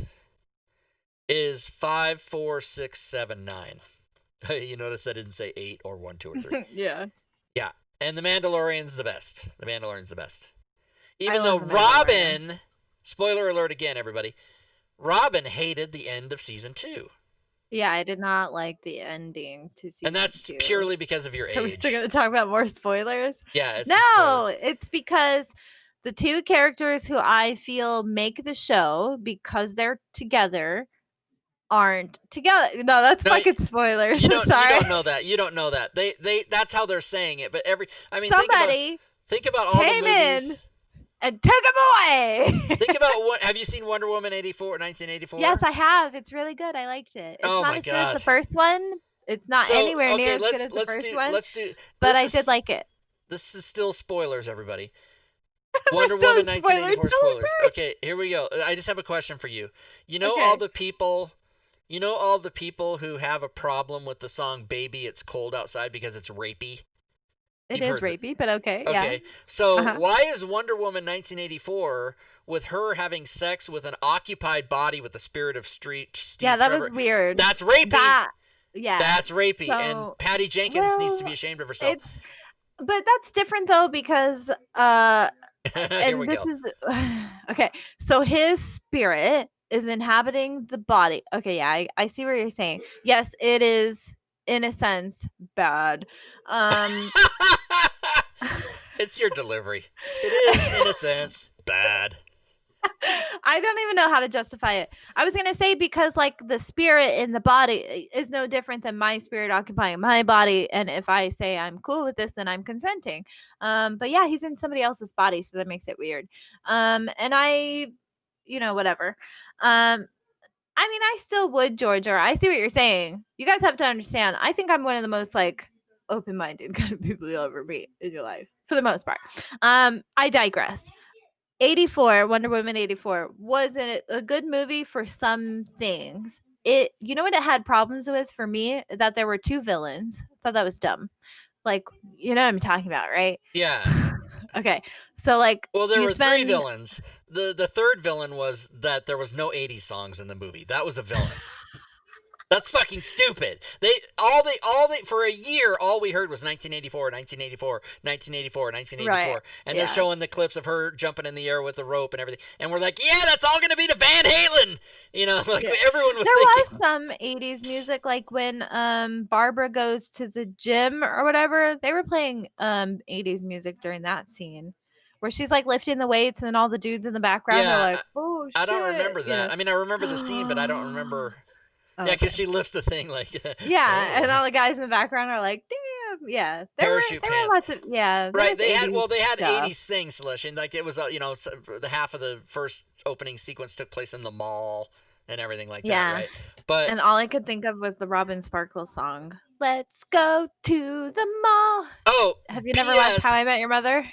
is 5, 4, 6, 7, 9. You notice I didn't say 8 or 1, 2, or 3. Yeah. Yeah, and The Mandalorian's the best. The Mandalorian's the best. I Even though love The Mandalorian. Robin, spoiler alert again, everybody, Robin hated the end of season 2. Yeah, I did not like the ending to season 2. And that's purely because of your age. Are we still going to talk about more spoilers? Yeah, it's No, it's because the 2 characters who I feel make the show because they're together aren't together. No, that's fucking spoilers. I'm sorry. You don't know that. You don't know that. They that's how they're saying it. But Somebody think about all the movies. in and took him away. Think about what have you seen Wonder Woman 1984? Yes, I have. It's really good. I liked it. It's not as good as the first one. It's not anywhere near as good as the first one. But I did like it. This is still spoilers, everybody. Wonder Woman 1984 spoilers. Okay, here we go. I just have a question for you. All the people who have a problem with the song Baby It's Cold Outside because it's rapey? It is rapey, but okay. Yeah. So why is Wonder Woman 1984 with her having sex with an occupied body with the spirit of Steve Yeah, that Trevor? was weird. That's rapey. Yeah. That's rapey. So, and Patty Jenkins needs to be ashamed of herself. But that's different though because Here we go. Okay. So his spirit is inhabiting the body. Okay, yeah, I see what you're saying. Yes, it is in a sense bad. It's your delivery. It is in a sense bad. I don't even know how to justify it. I was gonna say because like the spirit in the body is no different than my spirit occupying my body, and if I say I'm cool with this, then I'm consenting. But yeah, he's in somebody else's body, so that makes it weird. And I, whatever. I mean, I still would, Georgia. I see what you're saying. You guys have to understand. I think I'm one of the most like open-minded kind of people you'll ever meet in your life, for the most part. I digress. '84, Wonder Woman 84 was a good movie for some things. You know what it had problems with for me? That there were two villains. I thought that was dumb. Like, you know what I'm talking about, right? Yeah. Okay. So like Well, there you were three spend villains. The third villain was that there was no '80s songs in the movie. That was a villain. That's fucking stupid. They for a year all we heard was 1984, 1984, 1984, right. 1984, and they're Yeah. showing the clips of her jumping in the air with the rope and everything, and we're like, yeah, that's all gonna be to Van Halen, like Yeah. everyone was There was thinking. some 80s music like when Barbara goes to the gym or whatever, they were playing 80s music during that scene where she's like lifting the weights and then all the dudes in the background are Yeah, like, "Oh I don't shit," remember that. I mean, I remember the scene, but I don't remember. Oh, Yeah, because okay. she lifts the thing like, Yeah, and oh, all the guys in the background are like, "Damn." Yeah. parachute There were pants. lots of yeah, there Right, was they 80s had stuff. '80s things, Celestia. Like it was, the half of the first opening sequence took place in the mall and everything like that, Yeah. right? But And all I could think of was the Robin Sparkle song. Let's go to the mall. oh, Have you never watched How P.S. I Met Your Mother?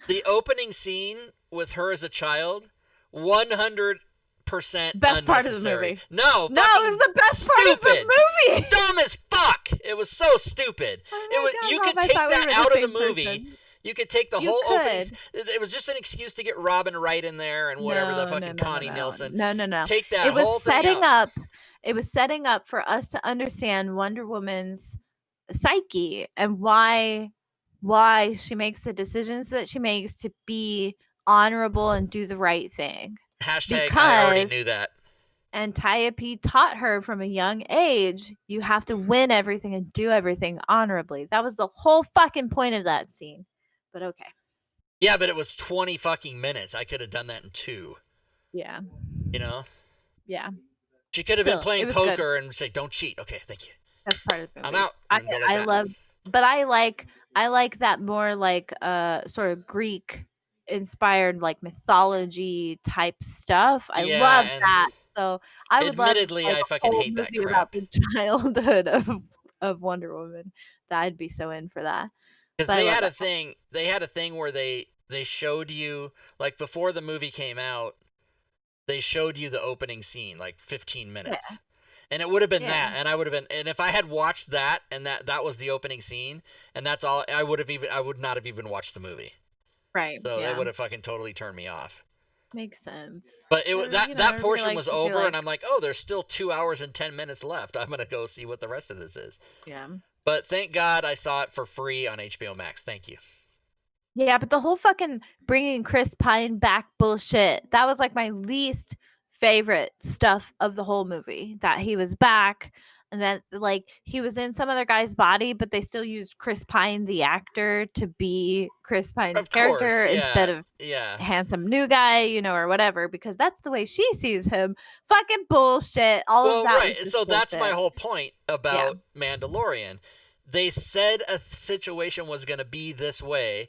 The opening scene with her as a child, 100% Best part of the unnecessary. movie. No, No, it was fucking the best part of stupid, the movie. dumb as fuck. It was so stupid. Oh It my was god, you Rob, could I take thought we that were the out of the same movie. person. You could take the You whole openings. could. It was just an excuse to get Robin Wright in there and whatever the No, no, fucking no, no, Connie no. Nielsen. No, no, no. Take that It was whole thing setting out. up for us to understand Wonder Woman's psyche and why she makes the decisions that she makes to be honorable and do the right thing. Hashtag I already Because knew that. Antiope taught her from a young age, you have to win everything and do everything honorably. That was the whole fucking point of that scene. But okay. Yeah, but it was 20 fucking minutes. I could have done that in 2. Yeah. You know? Yeah. She could have been Still, it playing was good. poker and say, "Don't cheat." Okay, thank you. That's part of the I'm movie. out, and go like I that. love but I like that more like sort of Greek inspired like mythology type stuff. I Yeah, love and that. So I would love admittedly, like I a fucking whole hate that movie about crap. the childhood of Wonder Woman. That I'd be so in for that. Because But I they love had a that. thing. They had a thing where they showed you, like, before the movie came out. They showed you the opening scene, like 15 Yeah. minutes. And it would have been Yeah. that, and I would have been, and if I had watched that, and that was the opening scene, and that's all, I would not have even watched the movie. Right. So they Yeah. would have fucking totally turned me off. Makes sense. But that Everybody portion was likes to be over, and like, I'm like, oh, there's still 2 hours and 10 minutes left. I'm gonna go see what the rest of this is. yeah. But thank God I saw it for free on HBO Max. Thank you. Yeah, but the whole fucking bringing Chris Pine back bullshit, that was like my least favorite stuff of the whole movie. That he was back and that like he was in some other guy's body, but they still used Chris Pine, the actor, to be Chris Pine's Of course, character instead yeah, of yeah. handsome new guy, or whatever, because that's the way she sees him. Fucking bullshit. All of Well, that was right. just So that's my bullshit. whole point Yeah. about Mandalorian. They said a situation was going to be this way,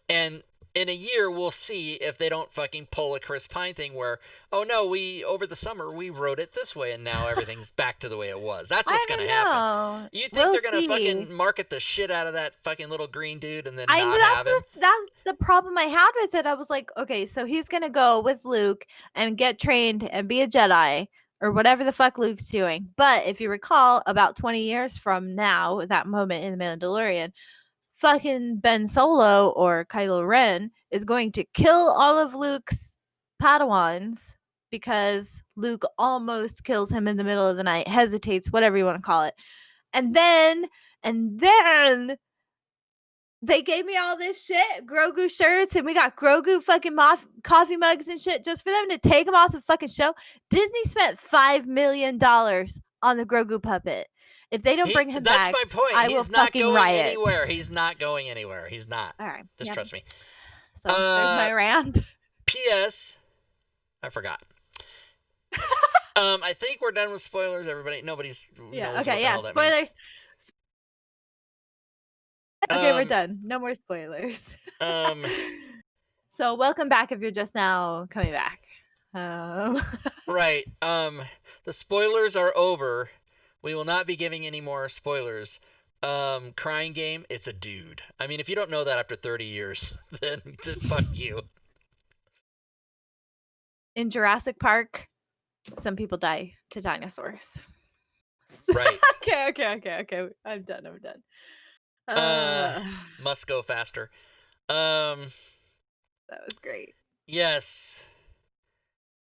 and in a year we'll see if they don't fucking pull a Chris Pine thing where, oh no, we over the summer we wrote it this way and now everything's back to the way it was. That's what's I going to don't happen. know. You think We'll they're going to see. fucking market the shit out of that fucking little green dude and then I not have him? that's the problem I had with it. I was like, okay, so he's gonna go with Luke and get trained and be a Jedi or whatever the fuck Luke's doing. But if you recall, about 20 years from now, that moment in The Mandalorian, fucking Ben Solo or Kylo Ren is going to kill all of Luke's Padawans because Luke almost kills him in the middle of the night, hesitates, whatever you want to call it. And then they gave me all this shit, Grogu shirts, and we got Grogu fucking coffee mugs and shit just for them to take him off the fucking show. Disney spent $5 million on the Grogu puppet. If they don't bring him That's back, my point. I will He's not fucking going riot. anywhere. He's not going anywhere. He's not. All right. Just Yep. trust me. So there's my rant. P.S. I forgot. I think we're done with spoilers. Everybody, nobody's Yeah. knows Okay. what the Yeah. hell that Spoilers. means. Okay, we're done. No more spoilers. Um, So welcome back if you're just now coming back. right. The spoilers are over. We will not be giving any more spoilers. Crying Game, it's a dude. I mean, if you don't know that after 30 years, then fuck you. In Jurassic Park, some people die to dinosaurs. Right. Okay. I'm done. Uh, Must go faster. that was great. Yes.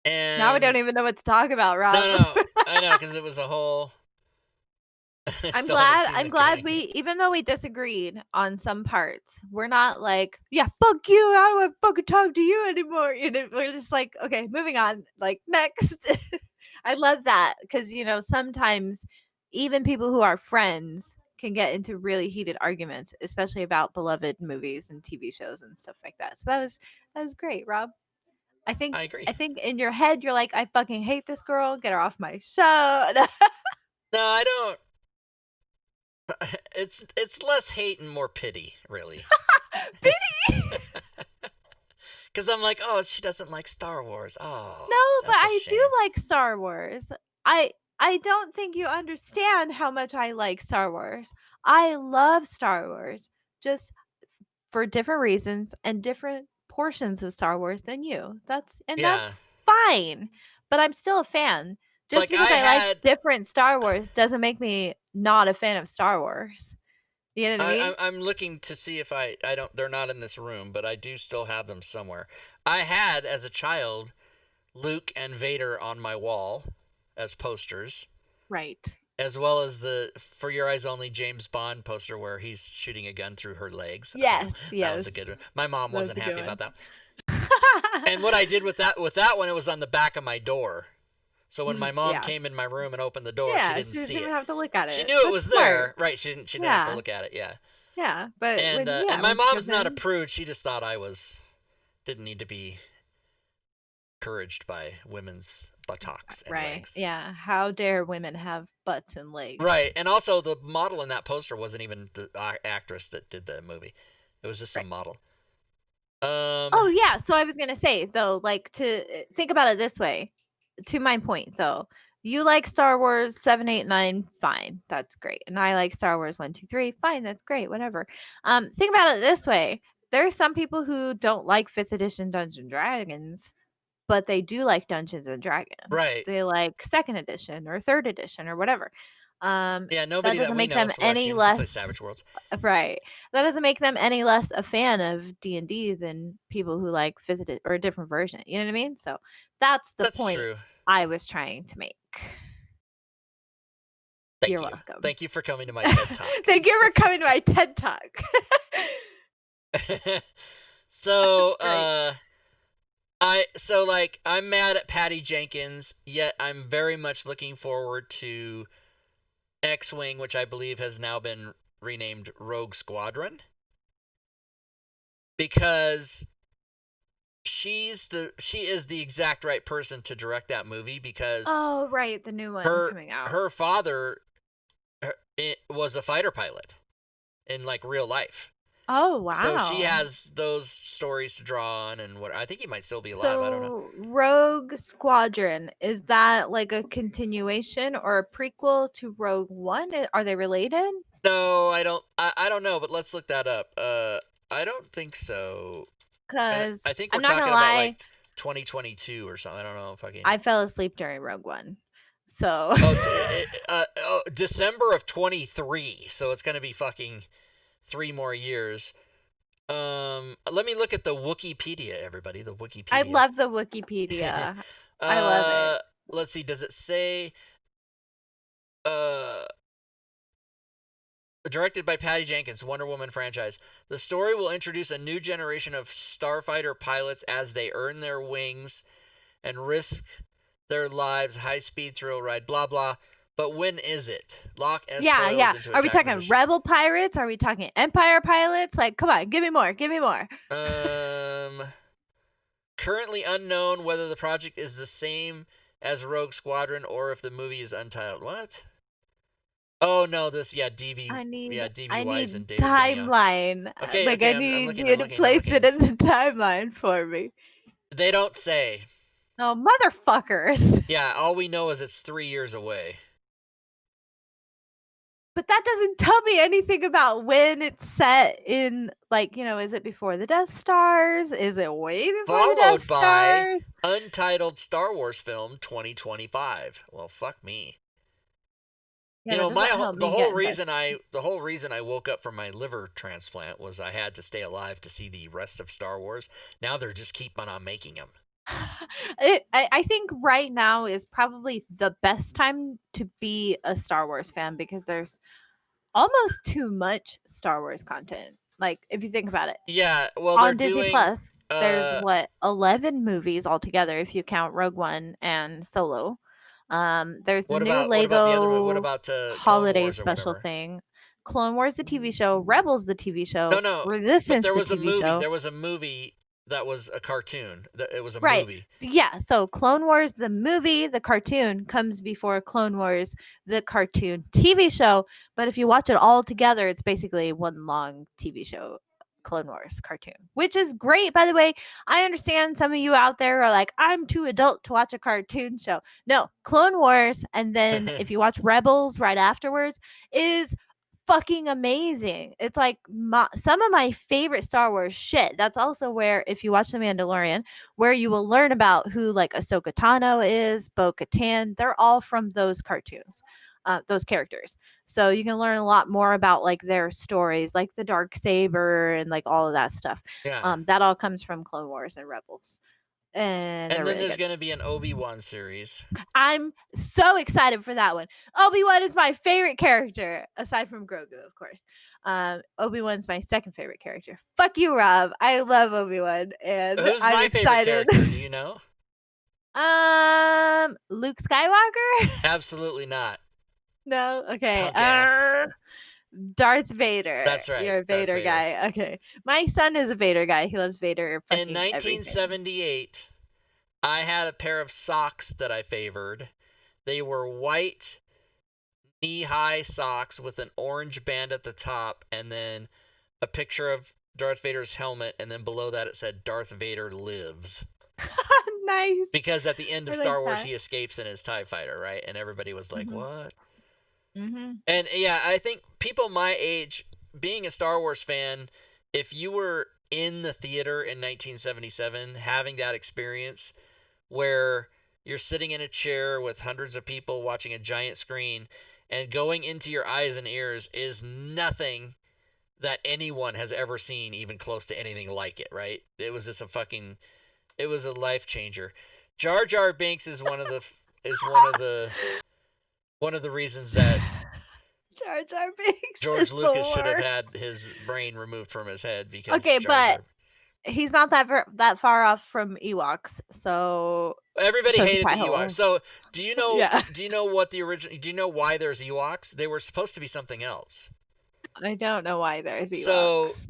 Now we don't And even know what to talk about, Rob. no, I know, because it was a whole. I still haven't seen I'm the glad coming. we, even though we disagreed on some parts, we're not like, yeah, fuck you, I don't want to fucking talk to you anymore. You know, we're just like, okay, moving on. Like, next. I love that because, you know, sometimes even people who are friends can get into really heated arguments, especially about beloved movies and TV shows and stuff like that. So that was great, Rob. I I think agree. I think in your head you're like, I fucking hate this girl. Get her off my show. No, I don't. It's less hate and more pity, really. Pity. Because I'm like, oh, she doesn't like Star Wars. No, Oh, but that's a I do shame. like Star Wars. I I don't think you understand how much I like Star Wars. I love Star Wars just for different reasons and different portions of Star Wars than you. Yeah. That's fine. But I'm still a fan. Just Like because I I like had, different Star Wars doesn't make me not a fan of Star Wars. You know what I mean? I'm looking to see if I don't. They're not in this room, but I do still have them somewhere. I had as a child Luke and Vader on my wall as posters, Right. as well as the For Your Eyes Only James Bond poster where he's shooting a gun through her legs. Yes, That was a yes. good one. My mom That's wasn't a good happy about one. that. And what I did with that one, it was on the back of my door. So when my mom Yeah. came in my room and opened the door, she Yeah, didn't she doesn't see even it. have to look at She it. knew it That's was smart. there, right? She didn't have to Yeah. look at it. Yeah. Yeah, but And my when she mom's goes not a in, prude. She just thought I was didn't need to be encouraged by women's buttocks and right. legs. Yeah, how dare women have butts and Right, legs? and also the model in that poster wasn't even the actress that did the movie. It was just Right. some model. Um, Oh, yeah, so I was going to say though, like to think about it this way. To my point though, you like Star Wars 7, 8, 9, fine. That's great. And I like Star Wars 1, 2, 3, fine, that's great, whatever. Think about it this way. There are some people who don't like 5th edition Dungeons and Dragons, but they do like Dungeons and Dragons. right. They like 2nd edition or 3rd edition or whatever. Yeah, That nobody that doesn't we make know, them any Celestian, who plays less Savage Worlds. right. That doesn't make them any less a fan of D&D than people who like 5th or a different version. You know what I mean? So that's the That's point true. I was trying to make. Thank You're you. welcome. Thank you for coming to my TED Talk. Thank you for coming to my TED Talk. so, That's great. I'm mad at Patty Jenkins, yet I'm very much looking forward to X-Wing, which I believe has now been renamed Rogue Squadron, because she is the exact right person to direct that movie, because Oh, right, the new one her coming out. her father was a fighter pilot in like real life. Oh, So she wow. has those stories to draw on, and what I think he might still be alive. I don't know. So, Rogue Squadron, is that like a continuation or a prequel to Rogue One? Are they related? No, I don't. I don't know, but let's look that up. I don't think so. Because I think we're I'm not gonna talking about lie, like 2022 or something. I don't know if I can. I fell asleep during Rogue One. So December of 23. So it's gonna be fucking 3 more years. Let me look at the Wikipedia, everybody. The I Wikipedia. love the Wikipedia. I love it. uh, let's see. Does it say? Uh, Directed by Patty Jenkins, Wonder Woman franchise. The story will introduce a new generation of starfighter pilots as they earn their wings and risk their lives. High speed thrill ride. Blah blah. But when is it? Lock S Yeah, foils yeah. into Are we attack talking position. Rebel pirates? Are we talking Empire pilots? Like, come on, give me more, give me more. Um, Currently unknown whether the project is the same as Rogue Squadron or if the movie is untitled. What? Oh no, this DB I Wise need and David Benioff. timeline. Okay, Like, I okay, I'm need looking, you I'm to looking, I'm place it looking. in the timeline for me. They don't say. Oh, motherfuckers. Yeah, all we know is it's 3 years away. But that doesn't tell me anything about when it's set in, like, is it before the Death Stars? Is it way before the Death Followed by Stars? Untitled Star Wars film 2025. Well, fuck me. Yeah, that doesn't help The me whole get reason invested. I woke up from my liver transplant was I had to stay alive to see the rest of Star Wars. Now they're just keeping on making them. I think right now is probably the best time to be a Star Wars fan because there's almost too much Star Wars content. Like, if you think about it, Yeah, well they're on Disney doing Plus, there's what, 11 movies altogether if you count Rogue One and Solo. There's the new what about the other one? What Lego about Clone holiday Wars or special whatever? thing. Clone Wars the TV show, Rebels the TV No, show, no, but Resistance there the was a TV movie. show. There was a movie that was a cartoon. It was a Right. movie. So yeah, so Clone Wars the movie, the cartoon comes before Clone Wars the cartoon TV show, but if you watch it all together, it's basically one long TV show, Clone Wars cartoon, which is great, by the way. I understand some of you out there are like, I'm too adult to watch a cartoon show. No, Clone Wars, and then if you watch Rebels right afterwards, is fucking amazing. It's like some of my favorite Star Wars shit. That's also where, if you watch The Mandalorian, where you will learn about who like Ahsoka Tano is, Bo Katan. They're all from those cartoons, those characters. So you can learn a lot more about like their stories, like the dark saber and like all of that stuff. Yeah. That all comes from Clone Wars and Rebels, and And they're then really there's good. going to be an Obi-Wan series. I'm so excited for that one. Obi-Wan is my favorite character, aside from Grogu, of course. Obi-Wan's my second favorite character. Fuck you, Rob. I love Obi-Wan, and Who's I'm my favorite excited. character? Do you know? Luke Skywalker? Absolutely not. No? Okay. Punk ass. Darth Vader. That's right. You're a Darth Vader Vader. guy. Okay. My son is a Vader guy. He loves Vader In fucking everything. 1978, I had a pair of socks that I favored. They were white knee-high socks with an orange band at the top and then a picture of Darth Vader's helmet, and then below that it said Darth Vader lives. Nice. Because at the end of I like Star Wars that. he escapes in his TIE fighter, right? And everybody was like, Mm-hmm. "What?" Mm-hmm. And yeah, I think people my age, being a Star Wars fan, if you were in the theater in 1977 having that experience where you're sitting in a chair with hundreds of people watching a giant screen and going into your eyes and ears is nothing that anyone has ever seen even close to anything like it, right? It was just it was a life changer. Jar Jar Binks is is one of the reasons that Jar Jar Binks George is the Lucas should have had worst. his brain removed from his head because Okay, Jar but Jar. he's not that far off from Ewoks, so Everybody shut the hated pie the Ewoks. hole. So Yeah, do you know what the original? Do you know why there's Ewoks? They were supposed to be something else. I don't know why there's So Ewoks.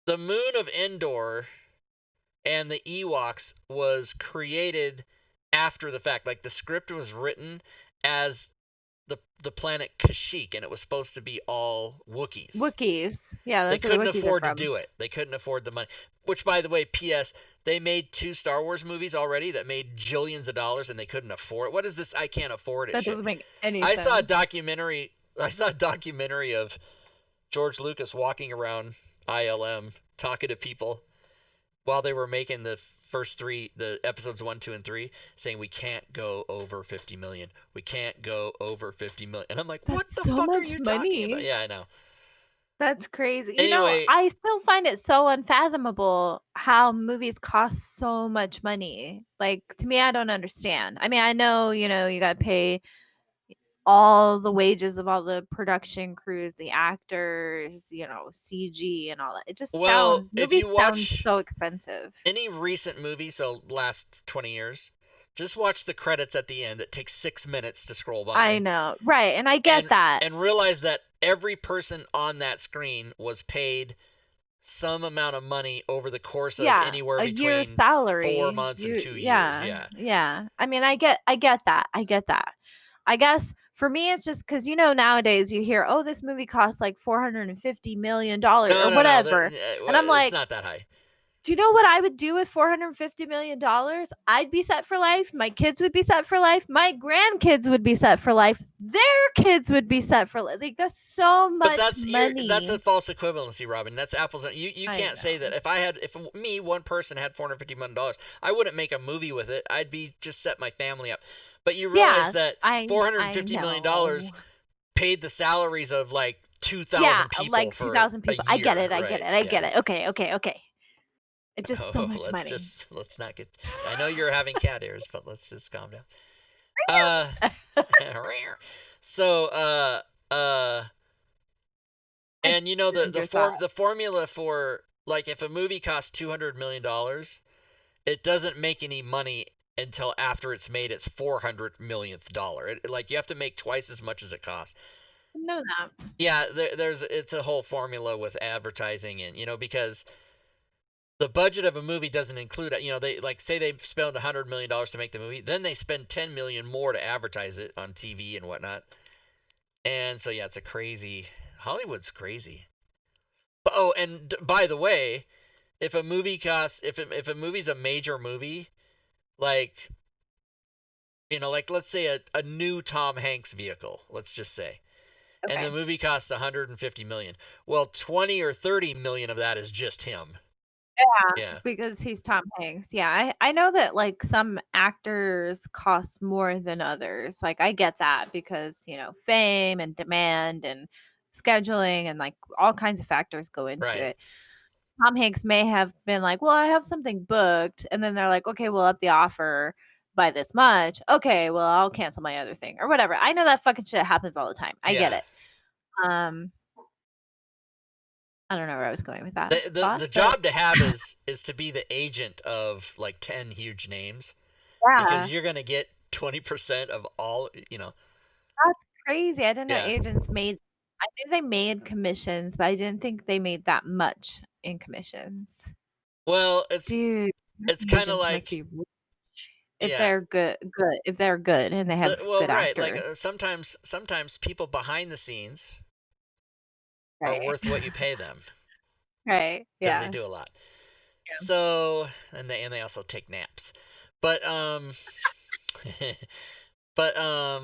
the moon of Endor and the Ewoks was created after the fact. Like the script was written as the planet Kashyyyk, and it was supposed to be all Wookiees. Wookiees. Yeah, They that's where the couldn't Wookiees are afford to from. do it. They couldn't afford the money. Which, by the way, P.S. They made 2 Star Wars movies already that made jillions of dollars, and they couldn't afford it. What is this? I can't afford it. That Shit. doesn't make any I saw a sense. documentary. I saw a documentary of George Lucas walking around ILM talking to people while they were making the first 3, the episodes 1, 2, and 3, saying we can't go over 50 million. We can't go over 50 million. And I'm like, what That's the so fuck are much you talking about? money. Yeah, I know. That's crazy. Anyway, I still find it so unfathomable how movies cost so much money. Like, to me, I don't understand. I mean, I know, you got to pay all the wages of all the production crews, the actors, CG and all that. It just well, sounds if you movies sound watch so expensive. any recent movie, so last 20 years, just watch the credits at the end. It takes 6 minutes to scroll I by know. Right. And I get and that. realize that every person on that screen was paid some amount of money over the course of Yeah, anywhere a year's between 4 salary. months and You 2 years. Yeah. Yeah. Yeah. I mean, I get that. I get that. I guess for me it's just cuz nowadays you hear, "Oh, this movie costs like $450 million No, or no, no. whatever." And I'm It's like, not that high. Do you know what I would do with $450 million? I'd be set for life. My kids would be set for life. My grandkids would be set for life. Their kids would be set for life. Like, that's so But much that's a money. false equivalency, Robin. That's apples and you I can't say know. that if me one person had $450 million, I wouldn't make a movie with it. I'd be just set my family up. But you realize Yeah, that I $450 million know. paid the salaries of like Yeah, 2,000 people like for 2,000 a people. I get year, it. I get right? it. I Yeah. get it. Okay, okay, okay. It's just so Oh, much money. let's not get. I know you're having cat ears, but let's just calm down. Uh, so uh, I and you know ruined your thought. the formula for like if a movie costs $200 million, it doesn't make any money until after it's made its 400 millionth dollar. Like you have to make twice as much as it costs. I know that. Yeah, it's a whole formula with advertising and because the budget of a movie doesn't include they like say they spend $100 million to make the movie, then they spend 10 million more to advertise it on TV and whatnot. And so yeah, it's a crazy Hollywood's crazy. Oh, and by the way, if a movie's a major movie, like like let's say a new Tom Hanks vehicle, let's just say, and the Okay. movie costs 150 million. Well, 20 or 30 million of that is just him. Yeah, Yeah. because he's Tom Hanks. Yeah, I know that, like, some actors cost more than others. Like, I get that because, fame and demand and scheduling and, like, all kinds of factors go into Right. it. Tom Hanks may have been like, "Well, I have something booked," and then they're like, "Okay, we'll up the offer by this much." "Okay, well, I'll cancel my other thing," or whatever. I know that fucking shit happens all the time. I get Yeah. it. Um, I don't know where I was going with that The thought, but job to have is to be the agent of like 10 huge names because yeah. you're going to get 20% of all. That's crazy. I didn't know Yeah. agents made I knew they made commissions, but I didn't think they made that much in commissions. Well, Dude, it's marketing kind of agents must like be rich if yeah. they're if they're good and they have Well, good right, like actors. sometimes people behind the scenes are Right. worth what you pay them Right. because they Yeah. do a lot. Yeah. So, and they also take naps. But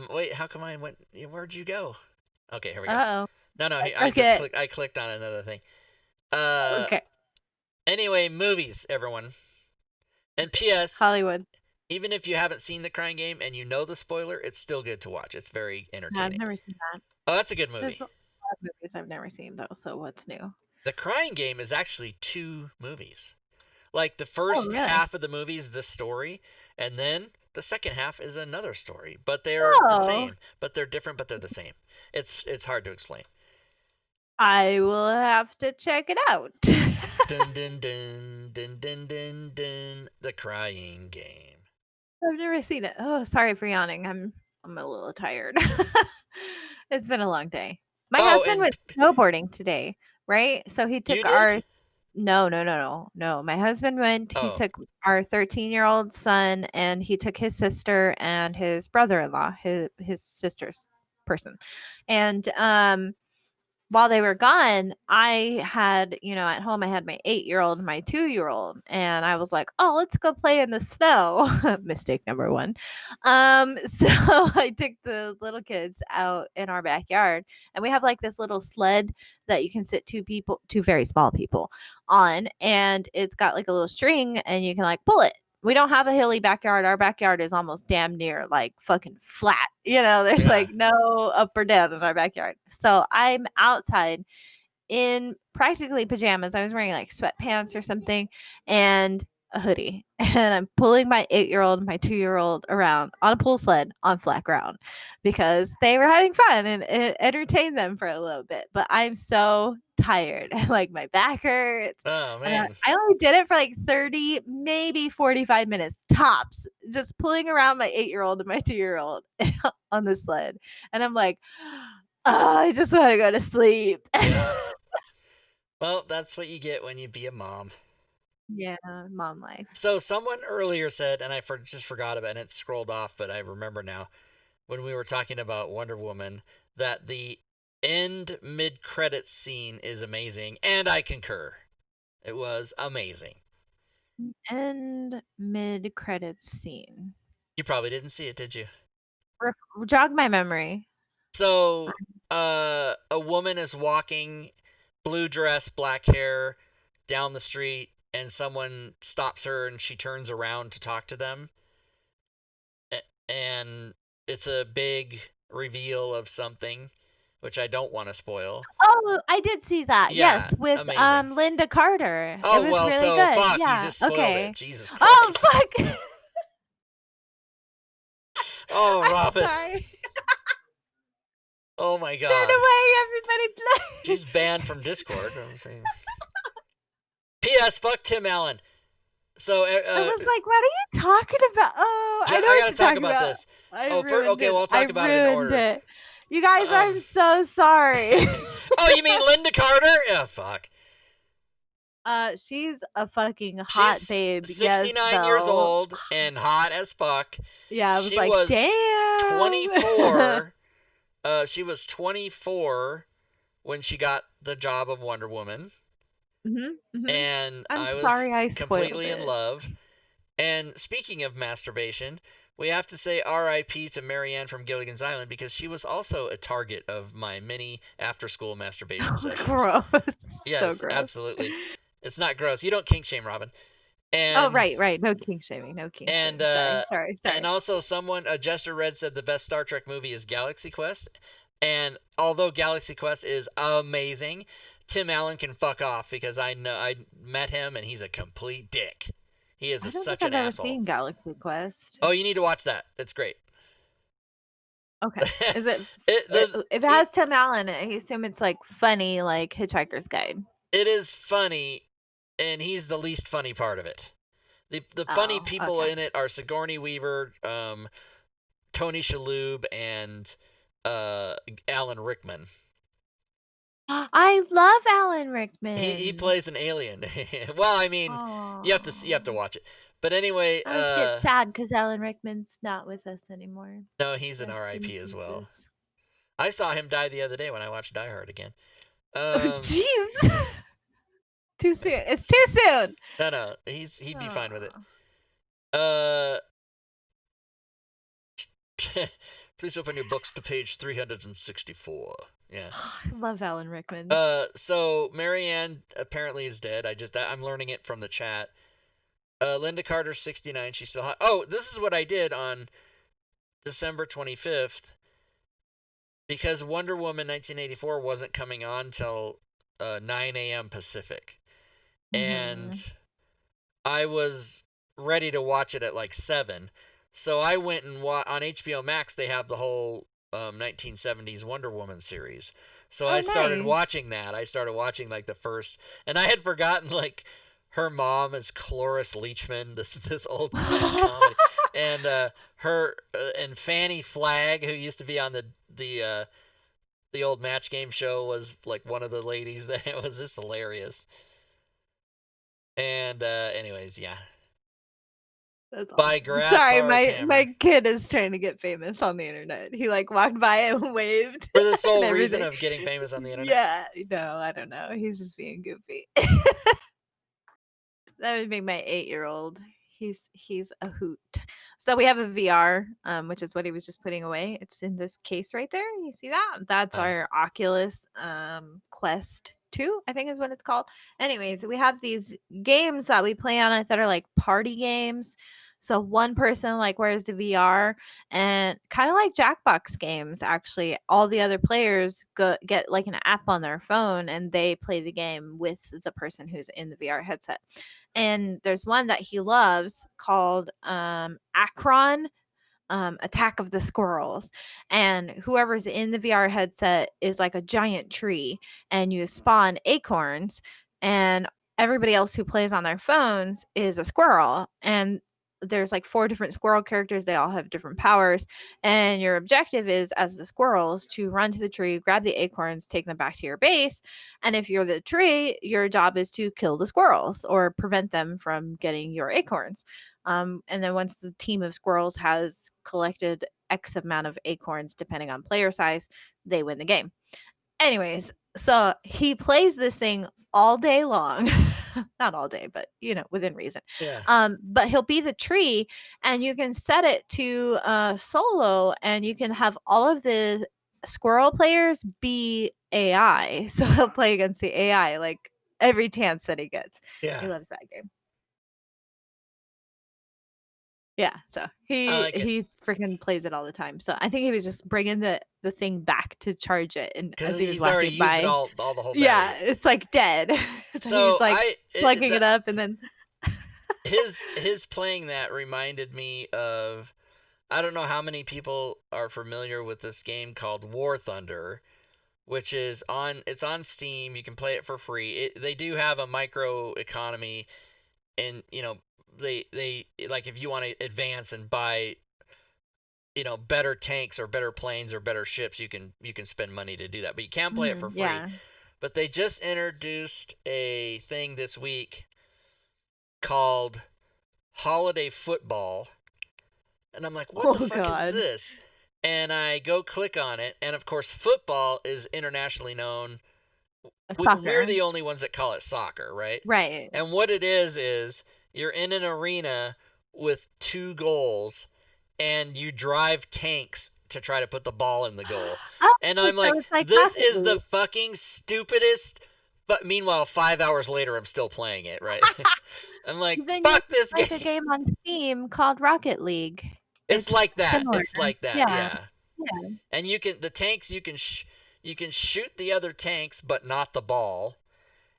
wait, how come I went where'd you go? Okay, here we go. Uh-oh. No, no, I I took just it. clicked on another thing. Uh Okay. anyway, movies, everyone. And PS, Hollywood. even if you haven't seen The Crying Game and you know the spoiler, it's still good to watch. It's very No, I've entertaining. never seen that. Oh, that's a good There's movie. a lot of movies I've never seen though, so what's new? The Crying Game is actually two movies. Like the Oh, first really? half of the movie is this story, and then the second half is another story. But they're the Oh, same. But they're different, but they're the same. It's hard to explain. I will have to check it out. Dun dun dun dun dun dun dun. The Crying Game. I've never seen it. Oh, sorry for yawning. I'm a little tired. It's been a long day. My Oh, husband and went snowboarding today, right? So he you took did? our no, no, no, no, no. My husband went, he Oh, took our 13-year-old son and he took his sister and his brother-in-law, his sister's person. And while they were gone, I had, at home, I had my 8-year-old and my 2-year-old, and I was like, "Oh, let's go play in the snow." Mistake number 1. So I took the little kids out in our backyard, and we have like this little sled that you can sit two very small people on, and it's got like a little string, and you can like pull it. We don't have a hilly backyard. Our backyard is almost damn near like fucking flat. There's yeah. like no up or down in our backyard. So I'm outside in practically pajamas. I was wearing like sweatpants or something and a hoodie. And I'm pulling my 8-year-old and my 2-year-old around on a pull sled on flat ground because they were having fun and it entertained them for a little bit. But I'm so tired. Like my back hurts. Oh And I man. I only did it for like 30, maybe 45 minutes tops, just pulling around my 8-year-old and my 2-year-old on the sled. And I'm like, oh, I just want to go to sleep. Yeah. Well, that's what you get when you be a mom. Yeah, mom life. So someone earlier said, and I just forgot about it, and it scrolled off, but I remember now when we were talking about Wonder Woman that the end mid credits scene is amazing, and I concur. It was amazing. End mid-credits scene. You probably didn't see it, did you? Jog my memory. So, a woman is walking, blue dress, black hair, down the street, and someone stops her, and she turns around to talk to them, and it's a big reveal of something, which I don't want to spoil. Oh, I did see that. Yeah, Yes, with amazing. Linda Carter. It Oh was well, really so good. fuck, you Yeah. just spoiled it. Okay. Jesus Oh Christ. fuck. Oh, I'm Robin. sorry. Oh my Turn God. away, everybody. Play. She's banned from Discord. I'm saying. P.S. Fuck Tim Allen. So, I was like, what are you talking about? Oh, I know I what gotta you're talk talking about about. this. I Oh, ruined okay, it. well, I'll I talk about it in ruined order. it. You guys, I'm so sorry. Oh, you mean Linda Carter? Yeah, fuck. She's a fucking hot She's babe. Yes, 69 years though. old and hot as fuck. Yeah, I was She like, was damn. 24. She was 24 when she got the job of Wonder Woman, Mhm. and I'm I sorry was I spoiled completely in it. love. And speaking of masturbation, we have to say R.I.P. to Marianne from Gilligan's Island because she was also a target of my many after-school masturbation sessions. Gross. So Yes, gross. absolutely. It's not gross. You don't kink shame, Robin. Oh, And right. No king shaming. No king and shaming. Sorry, uh sorry, and sorry. also someone a Jester Red said the best Star Trek movie is Galaxy Quest. And although Galaxy Quest is amazing, Tim Allen can fuck off because I met him and he's a complete dick. He is I don't think such I've an ever asshole. seen Galaxy Quest. Oh, you need to watch that. It's great. Okay. Is it if it it has Tim Allen in it, I assume it's like funny, like Hitchhiker's Guide. it is funny, and he's the least funny part of it. The funny Oh, people okay. in it are Sigourney Weaver, Tony Shalhoub, and uh, Alan Rickman. I love Alan He Rickman. plays an alien. Well, I mean, you have to Oh. watch it. But anyway, I always get sad because Alan Rickman's not with us anymore. no, he's an Rest in R.I.P. as well. pieces. I saw him die the other day when I watched Die Hard again. Oh, jeez. Too soon. It's too soon. No, he'd be fine with it. Aw. Uh, please open your books to page 364. Yeah. I love Alan Rickman. So Marianne apparently is dead. I'm learning it from the chat. Linda Carter's 69. She's still hot. Oh, this is what I did on December 25th because Wonder Woman 1984 wasn't coming on till 9 a.m. Pacific, and Mhm. I was ready to watch it at like 7. So I went and on HBO Max. They have the whole 1970s Wonder Woman series. So Oh, I started nice. watching that. I started watching like the first, and I had forgotten like her mom is Cloris Leachman, this old time comedy, and her and Fanny Flagg, who used to be on the old Match Game show, was like one of the ladies. That it was just hilarious. And anyways, yeah. That's By awesome. Sorry, Graphar's my hammer. kid is trying to get famous on the internet. He like walked by and waved For the and sole reason everything. of getting famous on the internet. Yeah, no, I don't know. He's just being goofy. That would be my 8-year-old. He's a hoot. So we have a VR, which is what he was just putting away. It's in this case right there. You see that? That's our Oculus Quest 2, I think is what it's called. Anyways, we have these games that we play on it that are like party games. So one person like wears the VR and kind of like Jackbox games actually. All the other players get like an app on their phone and they play the game with the person who's in the VR headset. And there's one that he loves called Akron, Attack of the Squirrels. And whoever's in the VR headset is like a giant tree, and you spawn acorns, and everybody else who plays on their phones is a squirrel. And there's like 4 different squirrel characters. They all have different powers. And your objective is, as the squirrels, to run to the tree, grab the acorns, take them back to your base. And if you're the tree, your job is to kill the squirrels or prevent them from getting your acorns. And then once the team of squirrels has collected X amount of acorns, depending on player size, they win the game. Anyways, so he plays this thing all day long. Not all day, but within reason. Yeah. But he'll be the tree and you can set it to solo and you can have all of the squirrel players be AI. So he'll play against the AI like every chance that he gets. He Yeah. loves that game. Yeah, so I he like it. he freaking plays it all the time. So I think he was just bringing the thing back to charge it, and Because as he was he's already walking used it by, all the whole yeah, battery. it's like dead. So he's So like plugging it up, and then his playing that reminded me of, I don't know how many people are familiar with this game called War Thunder, which is on Steam. You can play it for free. They do have a micro economy, and they like, if you want to advance and buy better tanks or better planes or better ships, you can spend money to do that, but you can play it for free. yeah. But they just introduced a thing this week called Holiday Football, and I'm like, what the Oh fuck is god. this? And I go click on it, and of course, football is internationally known. We're Soccer. the only ones that call it soccer, right? Right. And what it is you're in an arena with two goals, and you drive tanks to try to put the ball in the goal. Oh, And I'm so like, it's like this Rocket is the League. fucking stupidest. But meanwhile, 5 hours later, I'm still playing it, right? I'm like, Then you fuck this like a game. game on Steam called Rocket League. It's It's like that. similar. It's like that. Yeah. Yeah. Yeah. And the tanks, you can shoot the other tanks, but not the ball.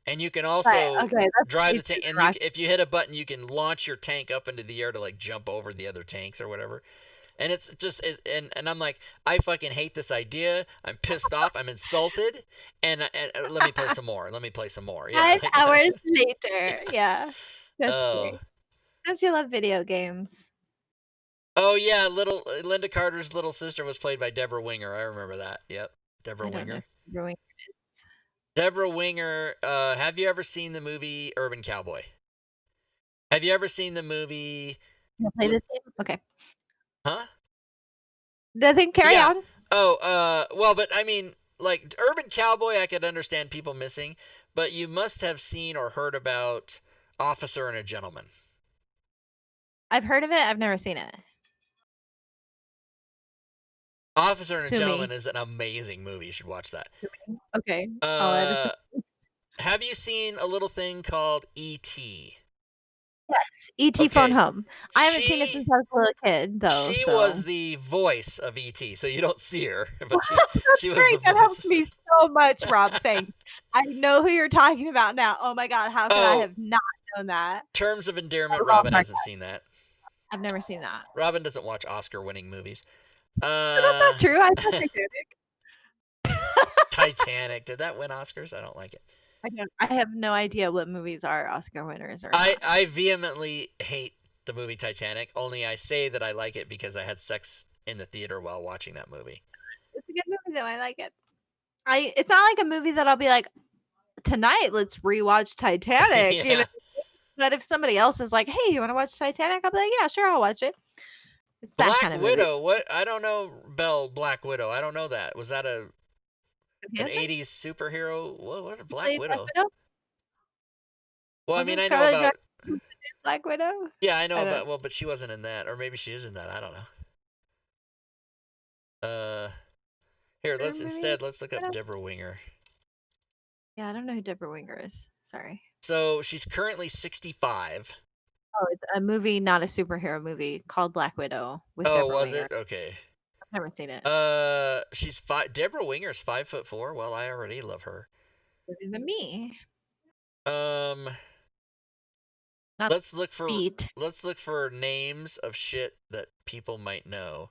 And you can Right, also okay, that's drive way the tank, too and rocket. if you hit a button, you can launch your tank up into the air to like jump over the other tanks or whatever. And it's just and I'm like, I fucking hate this idea. I'm pissed off. I'm insulted. And let me play some more. Let me play some more. Yeah, 5 like hours that's later. yeah. Yeah. That's Oh. great. Don't you love video games? Oh yeah, little Linda Carter's little sister was played by Deborah Winger. I remember that. Yep, Deborah I don't know Winger. if you're doing it. Deborah Winger. Have you ever seen the movie Urban Cowboy? Have you ever seen the movie? Wanna play this game? Okay. Huh? Then carry Yeah. on. Oh, well, but I mean, like Urban Cowboy, I could understand people missing, but you must have seen or heard about Officer and a Gentleman. I've heard of it, I've never seen it. Officer and a Sue Gentleman me. is an amazing movie. You should watch that. Sue me. Okay. I'll add a Uh, have you seen a little thing called E.T.? Yes, E.T. Phone Okay, Home. I haven't seen it she since I was a little kid, though, she was so the voice of E.T., so you don't see her, Wow, but she that's was the great, that voice. helps me so much, Rob, thanks. I know who you're talking about now. Oh my god, how could I Oh, have not known that? Terms of That Endearment. was all Robin Mark. hasn't seen that. I've never seen that. Robin doesn't watch Oscar-winning movies. That's not true, I saw Titanic. Titanic. Did that win Oscars? I don't like it. I have no idea what movies are Oscar winners or I not. I vehemently hate the movie Titanic. Only I say that I like it because I had sex in the theater while watching that movie. It's a good movie though, I like it. It's not like a movie that I'll be like, "Tonight, let's rewatch Titanic," Yeah. But if somebody else is like, "Hey, you wanna watch Titanic?" I'll be like, "Yeah, sure, I'll watch it." It's that Black kind of movie. Widow. What? I don't know. Belle Black Widow. I don't know that. Was that an Hanson? 80s superhero? What was it? He Black played Black Widow? Widow? Well, I mean, Wasn't I know Scarlett about. Johansson Black Widow? Yeah, I know I don't about. Well, but she wasn't in that, or maybe she is in that. I don't know. Uh, here, her movie? let's look up Deborah Winger. Yeah, I don't know who Deborah Winger is. Sorry. So she's currently 65. Oh, it's a movie, not a superhero movie, called Black Widow with Oh, Deborah was Winger. it? Okay. I've never seen it. She's five. Deborah Winger's 5'4". Well, I already love her. Better than me. Um, Not let's look for feet. names of shit that people might know.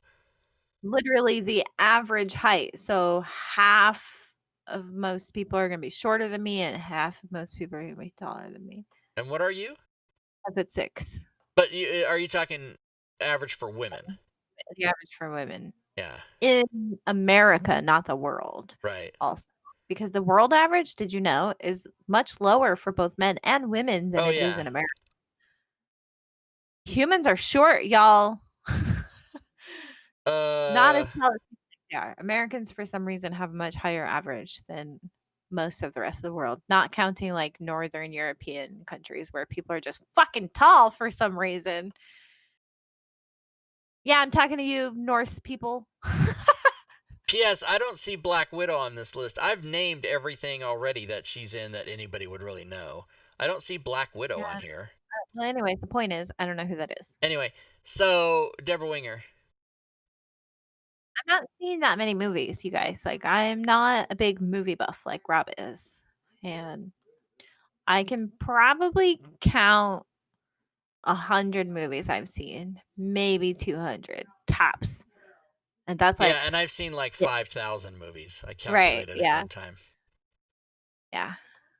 Literally the average height. So half of most people are gonna be shorter than me, and half of most people are gonna be taller than me. And what are you? 5'6". But are you talking average for women? The average for women Yeah. in America, not the world. Right. Also, because the world average, did you know, is much lower for both men and women than Oh it is yeah. in America. Humans are short, y'all. Not as Uh, tall as people Yeah, Americans for some reason have a much higher average than most of the rest of the world, not counting like Northern European countries where people are just fucking tall for some reason. Yeah, I'm talking to you, Norse people. P.S. I don't see Black Widow on this list. I've named everything already that she's in that anybody would really know. I don't see Black Widow on Yeah. here. Well, anyways, the point is, I don't know who that is. Anyway, so Deborah Winger. I'm not seeing that many movies, you guys. Like, I'm not a big movie buff like Rob is. And I can probably count 100 movies I've seen, maybe 200 tops. And that's Yeah, like and I've seen like it. 5,000 movies. I Right. calculated at Yeah. one time. Yeah.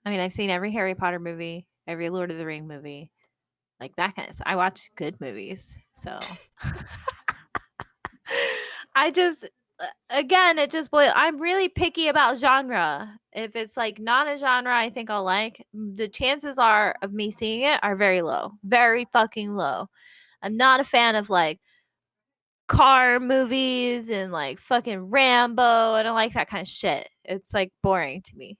I mean, I've seen every Harry Potter movie, every Lord of the Ring movie, like that kind of stuff. I watch good movies. So I just again, it just boil I'm really picky about genre. If it's like not a genre I think I'll like, the chances are of me seeing it are very low. Very fucking low. I'm not a fan of like car movies and like fucking Rambo. I don't like that kind of shit. It's like boring to me.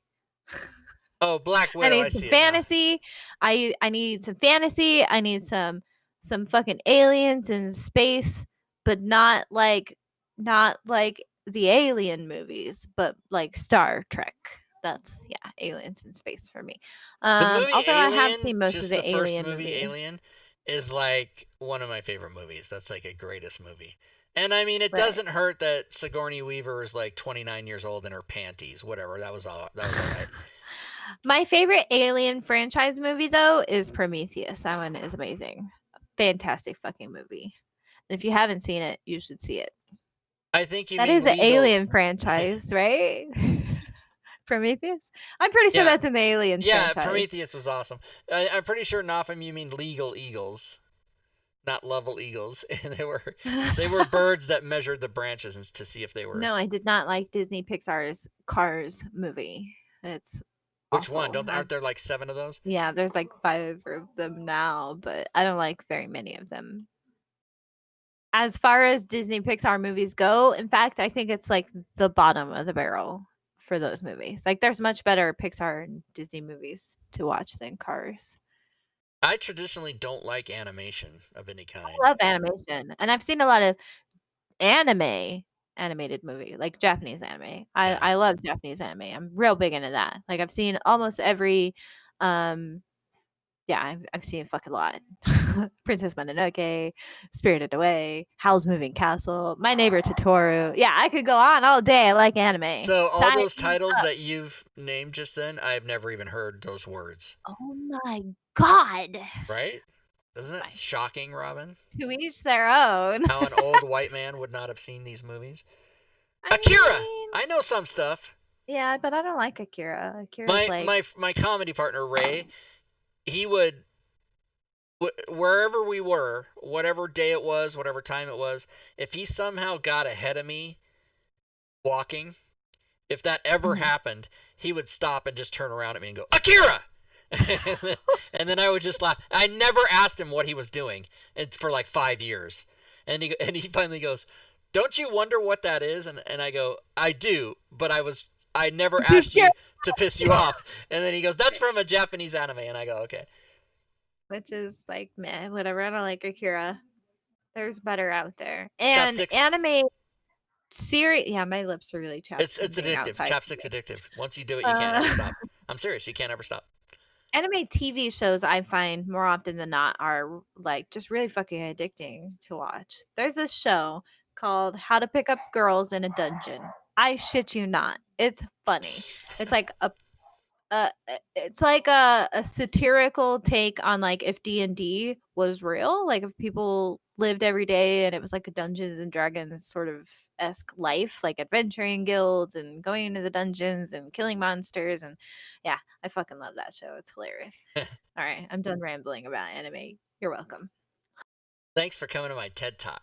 Oh, Black I Widow. I need some see it now. fantasy. I need some fantasy. I need some fucking aliens in space, but not like the alien movies, but like Star Trek. That's yeah, aliens in space for me. The movie Although I have Alien, seen most of just the the first alien movie, movies. Alien, is like one of my favorite movies. That's like a greatest movie. And I mean, it Right. doesn't hurt that Sigourney Weaver is like 29 years old in her panties. Whatever. That was all right. My favorite alien franchise movie though is Prometheus. That one is amazing. Fantastic fucking movie. And if you haven't seen it, you should see it. I think you That mean is an legal. alien franchise, right? Prometheus? I'm pretty sure Yeah, that's in the Aliens yeah. franchise. Prometheus was awesome. I'm pretty sure Nafim you mean legal eagles, not level eagles. And they were birds that measured the branches to see if they were. No, I did not like Disney Pixar's Cars movie. It's Which one? awful. Don't Aren't there like 7 of those? Yeah, there's like 5 of them now, but I don't like very many of them. As far as Disney Pixar movies go, in fact, I think it's like the bottom of the barrel for those movies. Like there's much better Pixar and Disney movies to watch than Cars. I traditionally don't like animation of any I kind. love animation, and I've seen a lot of anime animated movie, like Japanese anime. I Yeah. I love Japanese anime. I'm real big into that. Like I've seen almost every um yeah, I've seen a fucking lot. Princess Mononoke, Spirited Away, Howl's Moving Castle, My Neighbor Totoro. Yeah, I could go on all day. I like anime. So all Sign those me titles up. that you've named just then, I've never even heard those words. Oh my god. Right? Isn't it I shocking, Robin? To each their own. How an old white man would not have seen these movies? I Akira! mean, I know some stuff. yeah, but I don't like Akira. Akira's My like my my comedy partner Ray, he would wherever we were, whatever day it was, whatever time it was, if he somehow got ahead of me walking, if that ever mhm. happened, he would stop and just turn around at me and go, Akira! and then I would just laugh. I never asked him what he was doing for like 5 years. And he finally goes, "Don't you wonder what that is?" And I go, "I do, but I never Just asked you to piss you off." And then he goes, "That's from a Japanese anime." And I go, "Okay." which is like meh, whatever. I don't like Akira. There's better out there. And Chapsticks. anime series, yeah, my lips are really chapped It's from being addictive. outside Chapsticks today. addictive. Once you do it, you can't ever Uh, stop. I'm serious. You can't ever stop. anime TV shows I find more often than not are like just really fucking addicting to watch. There's this show called How to Pick Up Girls in a Dungeon. I shit you not. It's funny. It's like it's like a satirical take on like if D&D was real, like if people lived every day and it was like a Dungeons and Dragons sort of esque life, like adventuring guilds and going into the dungeons and killing monsters. And yeah, I fucking love that show. It's hilarious. All right, I'm done rambling about anime. You're welcome. Thanks for coming to my TED Talk.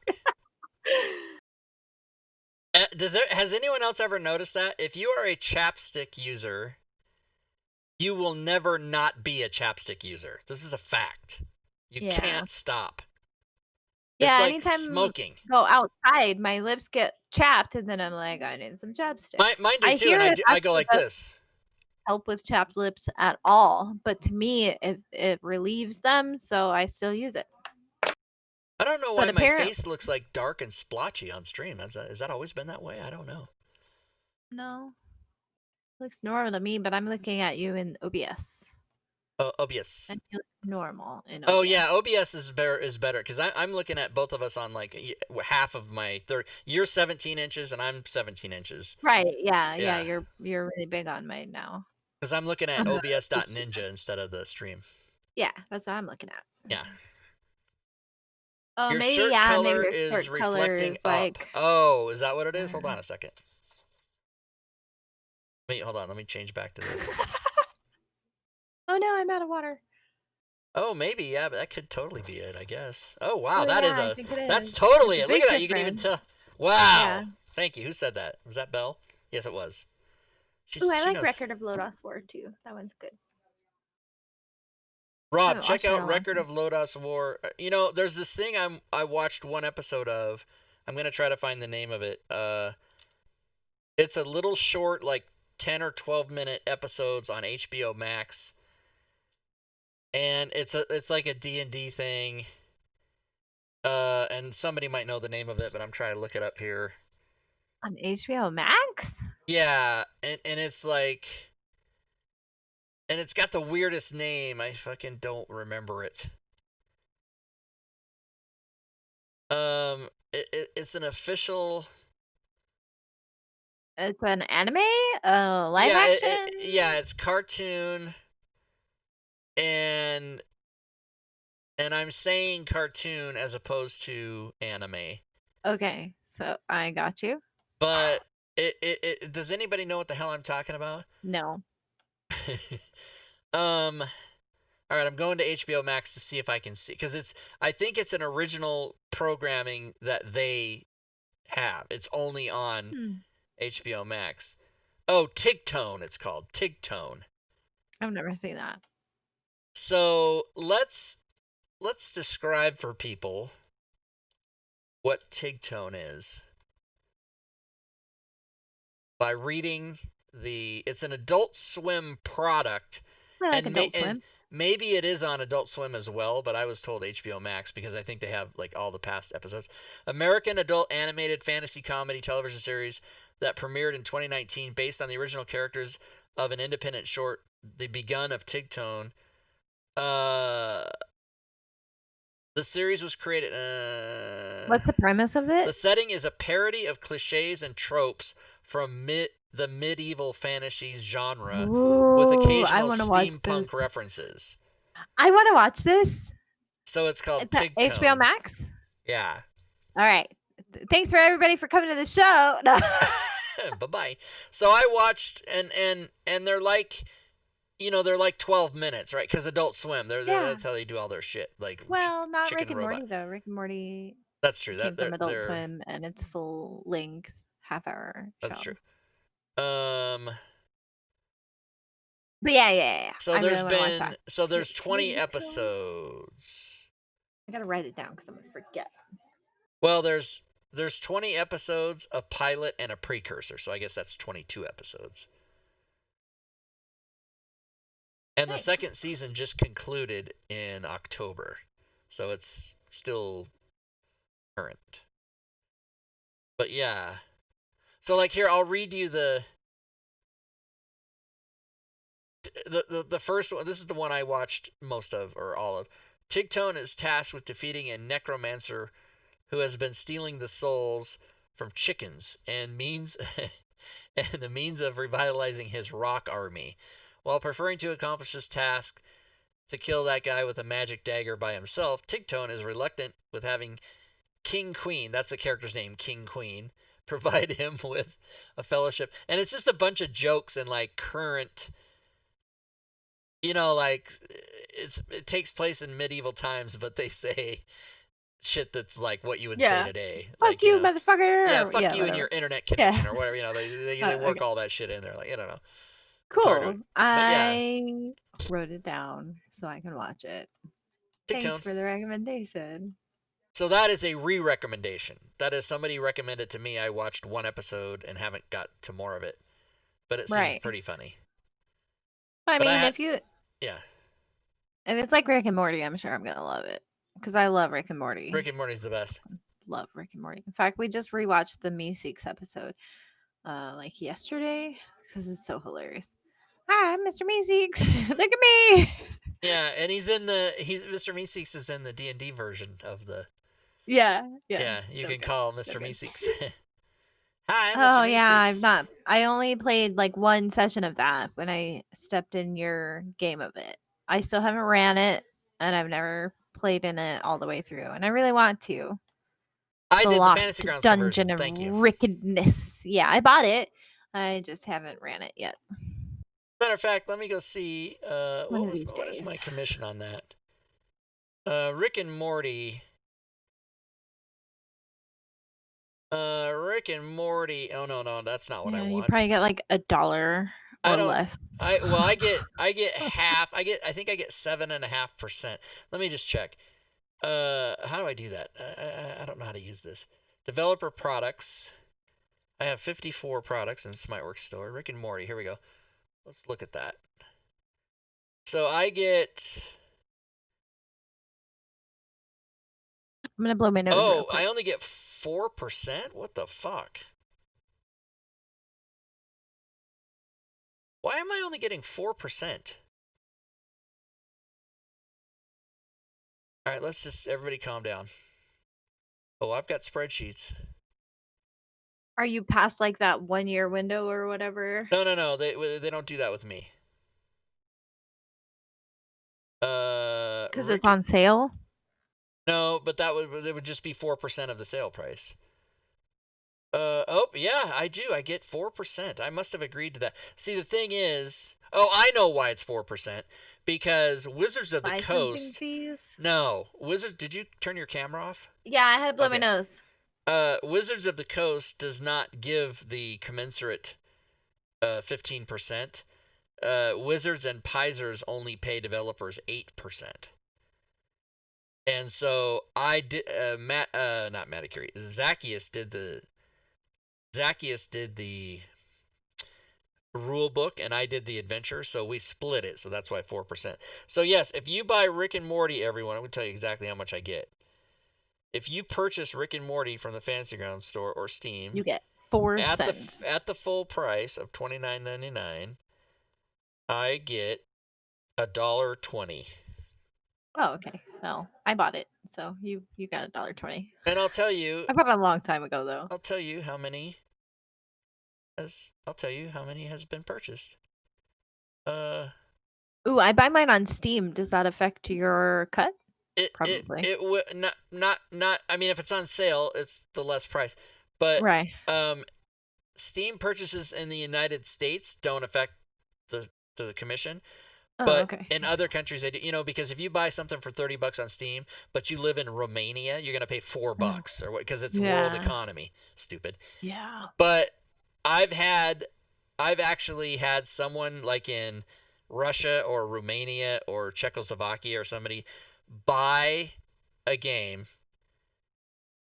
Has anyone else ever noticed that if you are a chapstick user, you will never not be a chapstick user? This is a fact. You Yeah. can't stop. It's Yeah, like anytime smoking. go outside, my lips get chapped, and then I'm like, I need some chapstick. Mine do I too, hear and it I go actually like doesn't this. help with chapped lips at all, but to me, it relieves them, so I still use it. I don't know But why my apparently, face looks like dark and splotchy on stream. Has that always been that way? I don't know. no, looks normal to me. But I'm looking at you in OBS, Oh, OBS. and you look normal in Oh yeah, OBS. OBS is better because I'm looking at both of us on like half of my third. You're 17 inches and I'm 17 inches. Right? Yeah, yeah. Yeah, You're really big on mine now. because I'm looking at It's- OBS.ninja instead of the stream. yeah, that's what I'm looking at. Yeah. Oh, Your maybe shirt yeah, maybe color your is shirt color reflecting is up. like. Oh, is that what it is? Hold Uh, on a second. Wait, hold on. Let me change back to this. oh no, I'm out of water. Oh, maybe, yeah, but that could totally be it, I guess. Oh, wow, Oh yeah, I think it that's is. totally It's a it. Look big at that. You can even difference. tell. Yeah. Wow. Thank you. Who said that? Was that Belle? Yes, it was. Ooh, I She like knows. Record of Lodoss War too. That one's good. I Rob, haven't check watched it in out a long Record time. of Lodoss War. There's this thing I watched one episode of. I'm gonna try to find the name of it. It's a little short, like 10 or 12-minute episodes on HBO Max, and it's like a D&D thing. And somebody might know the name of it, but I'm trying to look it up here. On HBO Max? Yeah, and it's like, and it's got the weirdest name. I fucking don't remember it. It's an official. It's an anime? Live Yeah, action? it's cartoon, and I'm saying cartoon as opposed to anime. Okay, so I got you. But does anybody know what the hell I'm talking about? No. um, all right, I'm going to HBO Max to see if I can see because I think it's an original programming that they have. It's only on Hmm. HBO Max. Oh, Tigtone, it's called Tigtone. I've never seen that. So let's describe for people what Tigtone is by reading it's an Adult Swim product, I like and Adult Swim. maybe it is on Adult Swim as well, but I was told HBO Max because I think they have like all the past episodes. American adult animated fantasy comedy television series that premiered in 2019 based on the original characters of an independent short, The Begun of Tigtone. Uh, the series was created. What's the premise of The it? setting is a parody of cliches and tropes from the medieval fantasy genre, with Ooh, I occasional want to watch this. steampunk references. I want to watch this. So it's called It's at HBO Tigtone. Max. Yeah. All right. Thanks for everybody for coming to the show. No. Bye bye. So I watched and they're like, they're like 12 minutes, right? Because Adult Swim, Yeah. that's how they do all their shit, like Well, not Rick Chicken and Robot. Morty though. Rick and Morty That's true. came from Adult Swim, and it's full length half-hour that's show. true. But yeah. So I really want to watch that. there's 20 episodes. I gotta write it down because I'm gonna forget. Well, there's 20 episodes, a pilot, and a precursor. So I guess that's 22 episodes. And Nice. the second season just concluded in October. So it's still current. But yeah. So like here, I'll read you the first one. This is the one I watched most of, or all of. Tigtone is tasked with defeating a necromancer who has been stealing the souls from chickens and and the means of revitalizing his rock army. While preferring to accomplish this task to kill that guy with a magic dagger by himself, Tigtone is reluctant with having King Queen, that's the character's name, King Queen, provide him with a fellowship. And it's just a bunch of jokes and like current, like it takes place in medieval times, but they say shit that's like what you would say today. Fuck Like, you, motherfucker. yeah, fuck you whatever. and your internet connection Yeah. or whatever. They work Okay. all that shit in there. Like, I don't know. Cool. But yeah, I wrote it down so I can watch it. Tigtone. Thanks for the recommendation. So that is a re-recommendation. That is somebody recommended to me. I watched one episode and haven't got to more of it, but it seems Right. pretty funny. I But I mean, had, if yeah, it's like Rick and Morty, I'm sure I'm gonna love it because I love Rick and Rick Morty. and Morty's the best. Love Rick and Morty. In fact, we just rewatched the Meeseeks episode, like yesterday because it's so hilarious. Hi, I'm Mr. Meeseeks. Look at me. Yeah, and he's Mr. Meeseeks is in the D&D version of the. Yeah, yeah, Yeah, you so can good, call so Mr. good. Meeseeks. Hi, I'm Mr. Oh yeah, I'm Meeseeks. not. I only played like one session of that when I stepped in your game of it. I still haven't ran it, and I've never played in it all the way through, and I really want to. I The did the Fantasy Lost Grounds Dungeon conversion. of Thank you. Wickedness. Yeah, I bought it. I just haven't ran it yet. Matter of fact, let me go see. One of these What is my days. commission on that? Rick and Morty. Rick and Morty. Oh no, that's not what I Yeah, you want. probably get like $1 I or don't. less. I get half. I think I get 7.5%. Let me just check. How do I do that? I don't know how to use this. Developer products. I have 54 products in Smiteworks store. Rick and Morty. Here we go. Let's look at that. So I get. I'm gonna blow my nose real Oh, I quick. only get 4%. What the fuck? Why am I only getting 4%? All right, let's just everybody calm down. Oh, I've got spreadsheets. Are you past like that 1 year window or whatever? No. They don't do that with me. Because it's Rick. on sale. No, but it would just be 4% of the sale price. Oh yeah, I do. I get 4%. I must have agreed to that. See, the thing is, oh, I know why it's 4%. Because Wizards of the Licensing Coast. fees. No, Wizards. Did you turn your camera off? Yeah, I had to blow my Okay. nose. Wizards of the Coast does not give the commensurate 15%. Wizards and Pizers only pay developers 8%. And so I did not Matacuri. Zacchaeus did the rule book and I did the adventure, so we split it, so that's why 4%. So yes, if you buy Rick and Morty, everyone, I'm going to tell you exactly how much I get. If you purchase Rick and Morty from the Fantasy Grounds store or Steam You get 4 cents. at the full price of $29.99, I get $1.20. Oh, okay. Well, I bought it, so you got $1.20. And I bought it a long time ago, though. I'll tell you how many has been purchased. Uh, Ooh, I buy mine on Steam. Does that affect your cut? Probably. it would not. I mean, if it's on sale, it's the less price. But Right. um, Steam purchases in the United States don't affect the commission. Oh, But okay. in other countries, they do, because if you buy something for $30 on Steam, but you live in Romania, you're gonna pay $4 or what? Because it's world Yeah. economy. Stupid. Yeah. But I've actually had someone like in Russia or Romania or Czechoslovakia or somebody buy a game,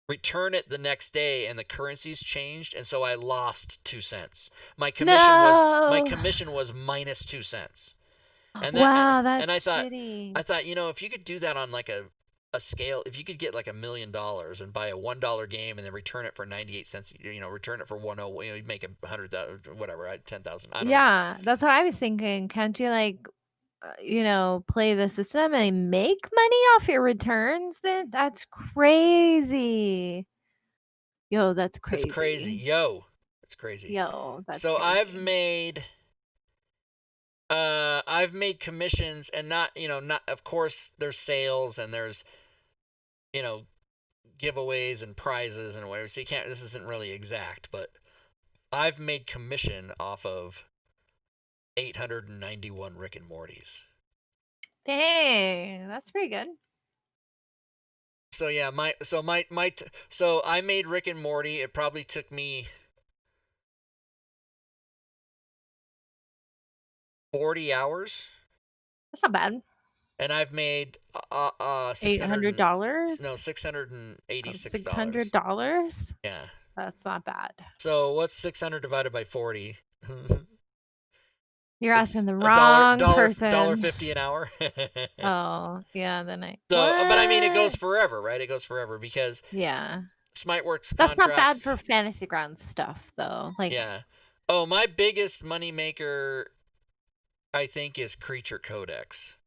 return it the next day, and the currency's changed, and so I lost 2 cents. My No. commission was minus 2 cents. And that Wow, and that's I shitty. thought, if you could do that on like a scale, if you could get like $1 million and buy a $1 game and then return it for 98 cents, return it for 10, you'd make 100,000, whatever, 10,000, I don't know. Yeah, that's what I was thinking. Can't you like, play the system and make money off your returns? Then that's crazy. Yo, that's It's crazy, crazy. it's crazy. Yo, that's So crazy. I've made commissions, and not, of course there's sales and there's you know giveaways and prizes and whatever. So you can't, this isn't really exact, but I've made commission off of 891 Rick and Mortys. Dang, that's pretty good. So yeah, so I made Rick and Morty. It probably took me 40 hours. That's not bad. and I've made $800? $686. $600? Yeah. That's not bad. So what's 600 divided by 40? You're asking It's the a dollar, wrong dollar person. 50 an hour. Oh, yeah, then So, but I mean, it goes what? forever, right? It goes forever because Yeah. SmiteWorks That's not bad contracts. for fantasy ground stuff though. Like, Yeah. Oh, my biggest money maker, I think, is Creature Codex.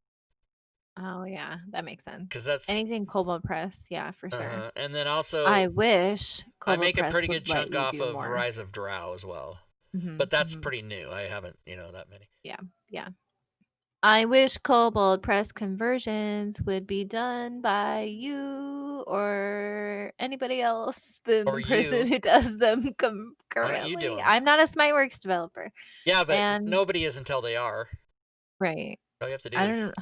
oh yeah, that makes Because sense. that's, Anything Kobold Press, yeah, for sure. and then also, I wish I Kobold make a Press pretty good would let chunk you off do of more. Rise of Drow as well. Hmm But that's hmm pretty new. I haven't, that many. Yeah, yeah. I wish Kobold Press conversions would be done by you or anybody else than Or the person you. who does them Why don't you do currently. them? I'm not a SmiteWorks developer. Yeah, but And nobody is until they are. right. All you have to do I is don't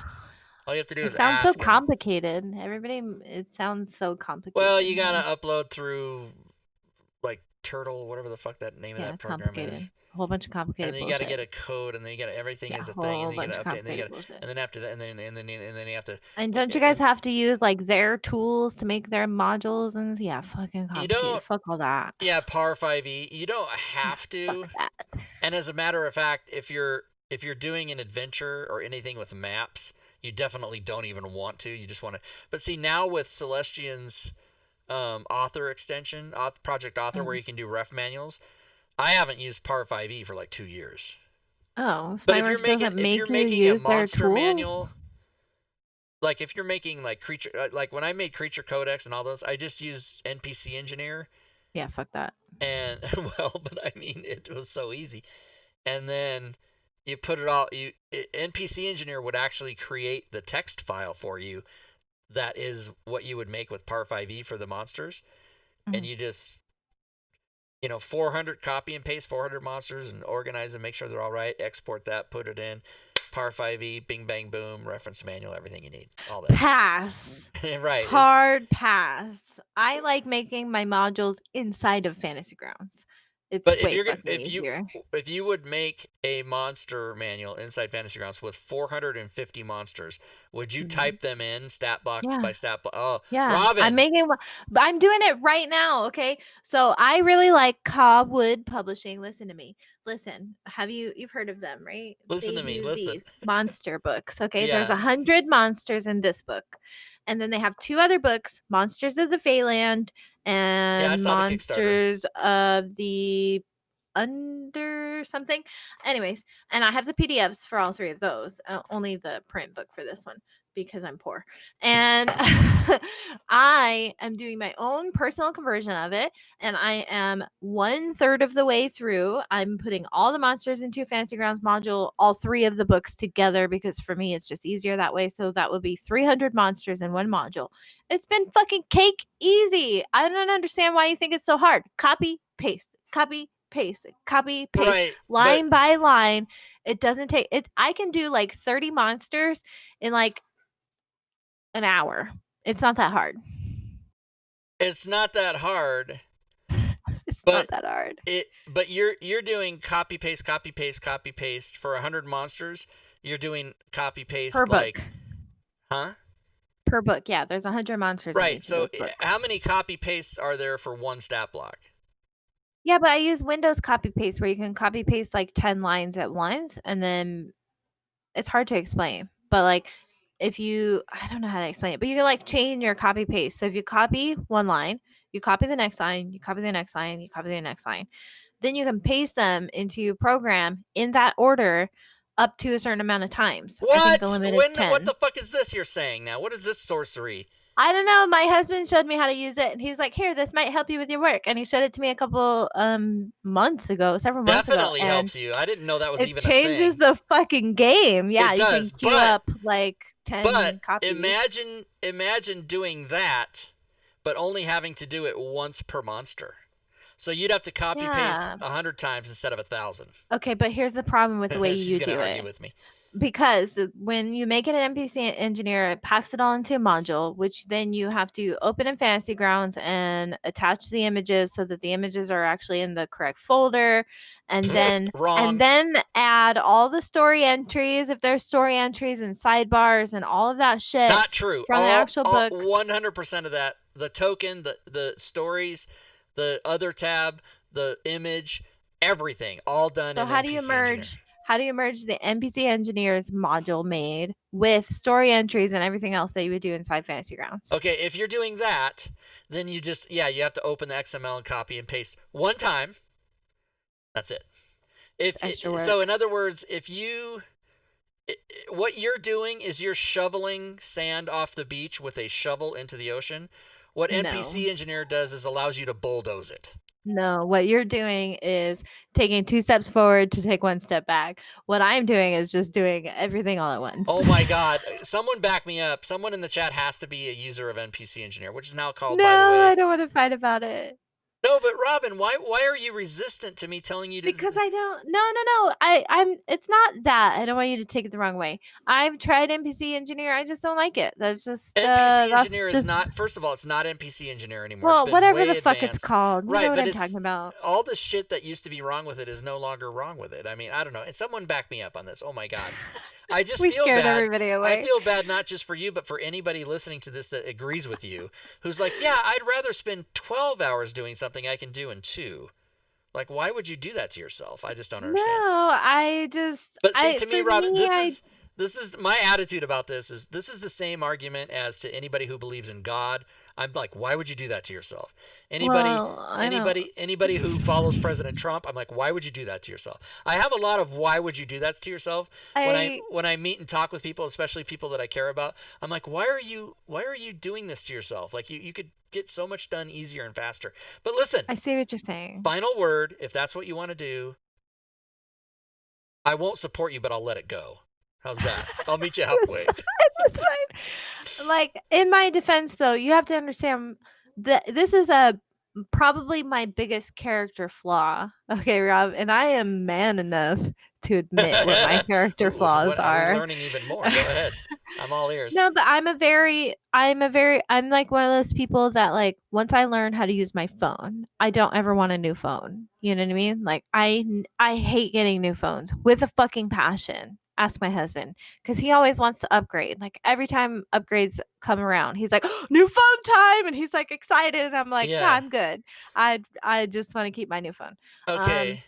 all you have to do it is sounds so ask and complicated. It sounds so well, complicated. you gotta upload through like Turtle, whatever the fuck that name of Yeah, that program complicated. is. A whole bunch of And complicated then you got to bullshit. get a code, and then you got everything Yeah, is a a thing, and whole then you got bunch of to update, and then you complicated got, bullshit. and then after that, and then you have to, And don't you guys and have to use like their tools to make their modules and yeah, fucking you complicated. don't, Fuck all that. yeah, Par 5e, you don't Yeah, have fuck to. that. And as a matter of fact, if you're doing an adventure or anything with maps, you definitely don't even want to. You just want to. But see, now with Celestian's author extension, Project Author, where Mm. you can do ref manuals, I haven't used Par 5e for like 2 years. Oh, But if you're Smileworks making doesn't if you're make you making a use their monster tools? manual, like if you're making like creature, like when I made Creature Codex and all those, I just used NPC Engineer, Yeah, fuck that. and well, but I mean it was so easy. And then you put it all. NPC Engineer would actually create the text file for you. That is what you would make with Par 5e for the monsters, and Mhm. you just 400 copy and paste 400 monsters and organize them, make sure they're all right, export that, put it in Par 5e, bing bang boom, reference manual, everything you need, all there. Pass. Right. It's Hard pass. I like making my modules inside of Fantasy Grounds. It's but if way you're fucking easier. if you would make a monster manual inside Fantasy Grounds with 450 monsters, would you Mhm. type them in stat block Yeah. by stat block? Oh, Yeah, Robin, I'm doing it right now, okay? So I really like Cobwood Publishing. Listen to me. Listen, you've heard of them, right? listen They to me, do listen. these monster books, okay? There's Yeah, 100 monsters in this book. And then they have two other books, Monsters of the Feyland yeah, I and saw the Kickstarter. Monsters of the Under something. Anyways, and I have the PDFs for all three of those. Only the print book for this one because I'm poor. And I am doing my own personal conversion of it. And I am 1/3 of the way through. I'm putting all the monsters into a Fantasy Grounds module, all three of the books together, because for me, it's just easier that way. So that would be 300 monsters in one module. It's been fucking cake easy. I don't understand why you think it's so hard. Copy, paste, Right, but line by line. It doesn't take it. I can do like 30 monsters in like an hour. It's not that hard. it's not that hard. It's not But that hard. you're doing copy paste copy paste for 100 monsters. You're doing copy Per paste book. like, huh? Per book. Yeah, there's 100 monsters in Right. each of So those books. how many copy pastes are there for one stat block? Yeah, but I use Windows copy paste where you can copy paste like 10 lines at once and then it's hard to explain. But like if you I don't know how to explain it, but you can like chain your copy paste. So if you copy one line, you copy the next line, you copy the next line, you copy the next line. Then you can paste them into your program in that order up to a certain amount of times. I think the What? limit is What 10. the fuck is this you're saying now? What is this sorcery? I don't know. My husband showed me how to use it, and he's like, "Here, this might help you with your work." And he showed it to me a couple months ago, several months ago, Definitely and helps you. I didn't know that was it even a changes thing. the fucking game. Yeah, It you can does. queue up like 10 But copies. imagine doing that but only having to do it once per monster. So you'd have to copy paste Yeah. 100 times instead of 1,000. Okay, but here's the problem with the way She's you gonna do argue it. with me. because when you make it an NPC engineer, it packs it all into a module, which then you have to open in Fantasy Grounds and attach the images so that the images are actually in the correct folder, and then Wrong. add all the story entries if there's story entries and sidebars and all of that shit Not true. from the All actual all books. 100% of that, the token, the stories, the other tab, the image, everything, all done So in NPC Engineer. how do you merge the NPC engineers module made with story entries and everything else that you would do inside Fantasy Grounds? Okay, if you're doing that, then you just you have to open the XML and copy and paste one time. That's it. It's extra So work. in other words, if you what you're doing is you're shoveling sand off the beach with a shovel into the ocean. What No. NPC Engineer does is allows you to bulldoze it. No, what you're doing is taking 2 steps forward to take 1 step back. What I'm doing is just doing everything all at once. Oh my god, someone back me up. Someone in the chat has to be a user of NPC Engineer, which is now called, No, by the way. I don't want to fight about it. No, but Robin, why are you resistant to me telling you to Because I don't no. I'm it's not that. I don't want you to take it the wrong way. I've tried NPC engineer. I just don't like it. NPC That's Engineer is just not, first of all, it's not NPC Engineer anymore. It's well, been whatever way the fuck it's advanced. called. You know Right, what but I'm it's talking about. all the shit that used to be wrong with it is no longer wrong with it. I mean, I don't know. And someone back me up on this. Oh my god. I just We feel scared bad. everybody I away. feel bad not just for you, but for anybody listening to this that agrees with you, who's like, yeah, I'd rather spend 12 hours doing something I can do in 2. Like, why would you do that to yourself? I just don't No, understand. But see, I to me, for Robin, me I this is my attitude about this. Is this is the same argument as to anybody who believes in God. I'm like, why would you do that to yourself? Anybody, well, I don't anybody who follows President Trump, I'm like, why would you do that to yourself? I have a lot of why would you do that to yourself I when I meet and talk with people, especially people that I care about. I'm like, why are you doing this to yourself? Like you could get so much done easier and faster. But listen, I see what you're saying. final word. If that's what you want to do, I won't support you, but I'll let it go. How's that? I'll meet you That's halfway. fine. That's fine. Like in my defense, though, you have to understand that this is a probably my biggest character flaw. Okay, Rob, and I am man enough to admit what my character flaws What are we are. learning even more? Go ahead. I'm all ears. No, but I'm like one of those people that like once I learn how to use my phone, I don't ever want a new phone. You know what I mean? Like I hate getting new phones with a fucking passion. Ask my husband because he always wants to upgrade. Like every time upgrades come around, he's like, "New phone time," and he's like excited. And I'm like, "No, Yeah. I'm good. I just want to keep my new phone." Um, Okay.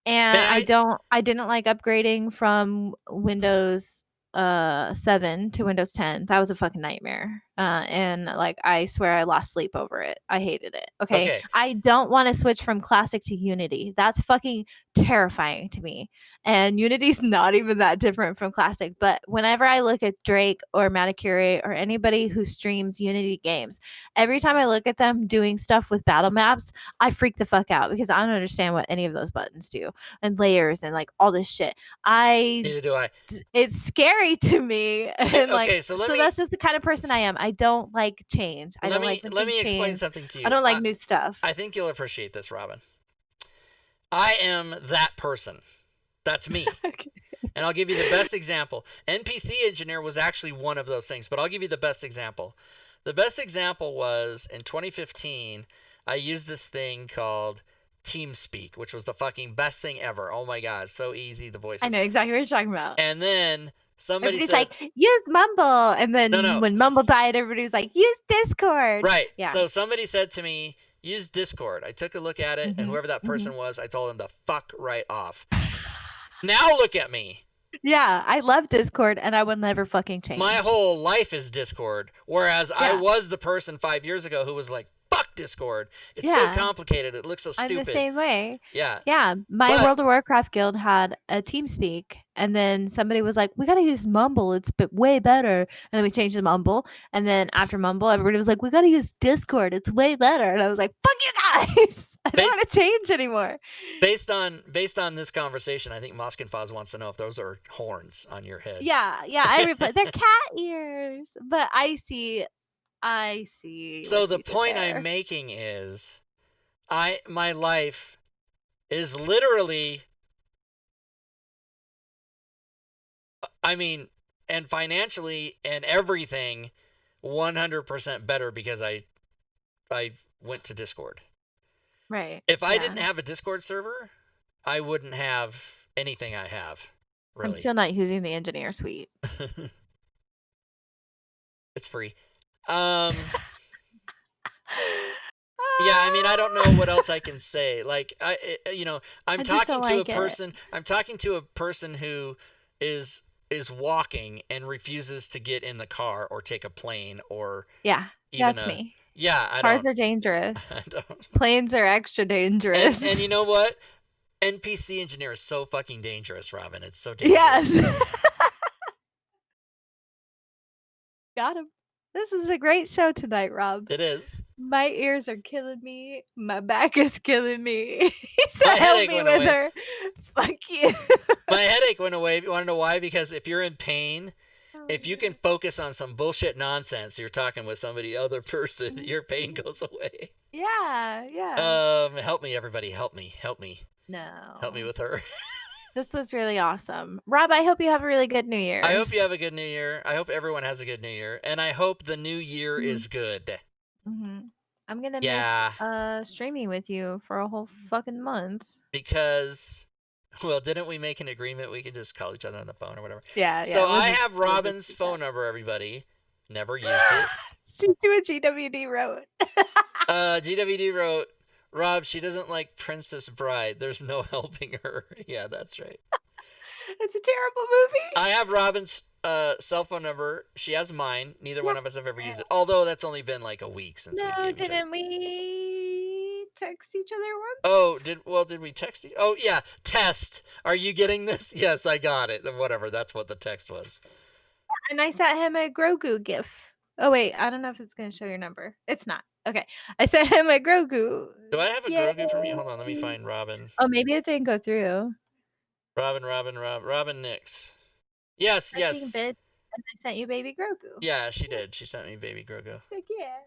May and I? I didn't like upgrading from Windows 7 to Windows 10. That was a fucking nightmare. And like I swear I lost sleep over it. I hated it. Okay. Okay. I don't want to switch from classic to Unity. That's fucking terrifying to me. And Unity's not even that different from classic, but whenever I look at Drake or Manicure or anybody who streams Unity games, every time I look at them doing stuff with battle maps, I freak the fuck out because I don't understand what any of those buttons do and layers and like all this shit. I Neither do I. it's scary to me and like Okay. So so that's just the kind of person I am. I don't like change. I don't like when let things me explain change. something to I you. don't like new stuff. I think you'll appreciate this, Robin. I am that person. That's me. Okay. And I'll give you the best example. NPC Engineer was actually one of those things, but I'll give you the best example. The best example was in 2015, I used this thing called TeamSpeak, which was the fucking best thing ever. Oh my god, so easy, the I voices. know exactly what you're talking about. And then somebody Everybody's said, like, use Mumble. And no, then no, when Mumble died, everybody's like, use Discord. right. Yeah. So somebody said to me, use Discord. I took a look at it, and Hmm. whoever that Hmm. person was, I told him to fuck right off. Now look at me. Yeah, I love Discord and I will never fucking My change. whole life is Discord. Whereas I Yeah. was the person 5 years ago who was like, fuck Discord. It's so Yeah. complicated. It looks so I'm the stupid. same way. Yeah. Yeah, my But World of Warcraft guild had a TeamSpeak, and then somebody was like, "We gotta use Mumble. It's way better." And then we changed to Mumble, and then after Mumble, everybody was like, "We gotta use Discord. It's way better." And I was like, "Fuck you guys! I don't based want to change anymore." based on this conversation, I think Moskin Foz wants to know if those are horns on your head. Yeah, yeah. I reply, they're cat ears, but I see So what the you did point I'm there. making is my life is literally I mean, and financially and everything, 100% better because I went to Discord. Right. If I Yeah. didn't have a Discord server, I wouldn't have anything I have, I'm really. still not using the engineer suite. It's free. Um, yeah, I mean, I don't know what else I can say. Like, I'm I just talking don't to a like it. person. I'm talking to a person who is walking and refuses to get in the car or take a plane or Yeah, even that's a. me. Yeah, I Cars don't. are I dangerous. don't. Planes are extra And you dangerous. know what? NPC engineer is so fucking dangerous, Robin. It's so dangerous. Yes. Got him. This is a great show tonight, Rob. It is. My ears are killing me. My back is killing me. He My said, "Help headache me went with away. her." Fuck you. My headache went away. You want to know why? Because if you're in pain, Oh if you can man. focus on some bullshit nonsense, you're talking with somebody other person, your pain goes away. Yeah, yeah. Help me, everybody. Help me. Help me. Help me No. with her. This was really awesome. Rob, I hope you have a really good New I hope you Year's. have a good New Year. I hope everyone has a good New Year, and I hope the New Year Mhm, is good. mhm. I'm gonna miss, Yeah, streaming with you for a whole fucking month. because well, didn't we make an agreement we could just call each other on the phone or whatever? Yeah, So yeah, I have we'll just Robin's do that. phone number, everybody. Never used it. See what GWD wrote. GWD wrote, Rob, she doesn't like Princess Bride. There's no helping her. Yeah, that's right. It's a terrible movie. I have Robin's cell phone number. She has mine. Neither Yeah. one of us have ever used it. Although that's only been like a week since we No, gave each other. didn't we text each other Oh, once? did we text you? Oh yeah, test. Are you getting this? Yes, I got it. Whatever. That's what the text was. And I sent him a Grogu GIF. Oh wait, I don't know if it's gonna show your number. It's not. Okay. I sent him a Grogu. Do I have a Yay. Grogu from you? Hold on, let me find Robin. Oh, maybe it didn't go through. Robin Nix. Yes, Pressing yes. bid, and I sent you baby Grogu. Yeah, she did. She sent me Baby Grogu. Heck yeah.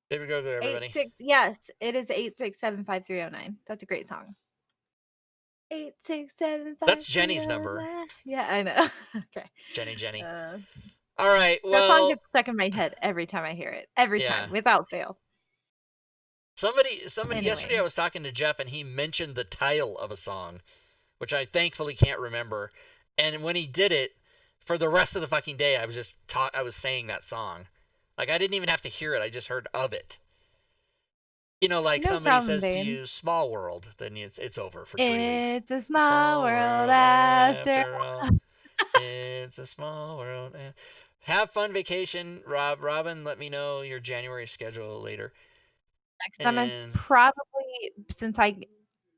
Baby Grogu, Eight everybody. six yes, it is 8675309. That's a great song. 8675309. That's Jenny's number. Yeah, I know. Okay. Jenny. Uh, All right. that song Well, gets stuck in my head every time I hear it. Every yeah. time, without fail. Somebody yesterday I was Anyways. talking to Jeff and he mentioned the title of a song, which I thankfully can't remember. And when he did it, for the rest of the fucking day, I was saying that song. Like I didn't even have to hear it. I just heard of it. Like No somebody problem, says to babe. you, "Small world," then it's over for 3 weeks. It's a small Small world world after after all. It's a small world. Have fun vacation, Rob. Robin, let me know your January schedule later. 'cause I'm gonna And probably since I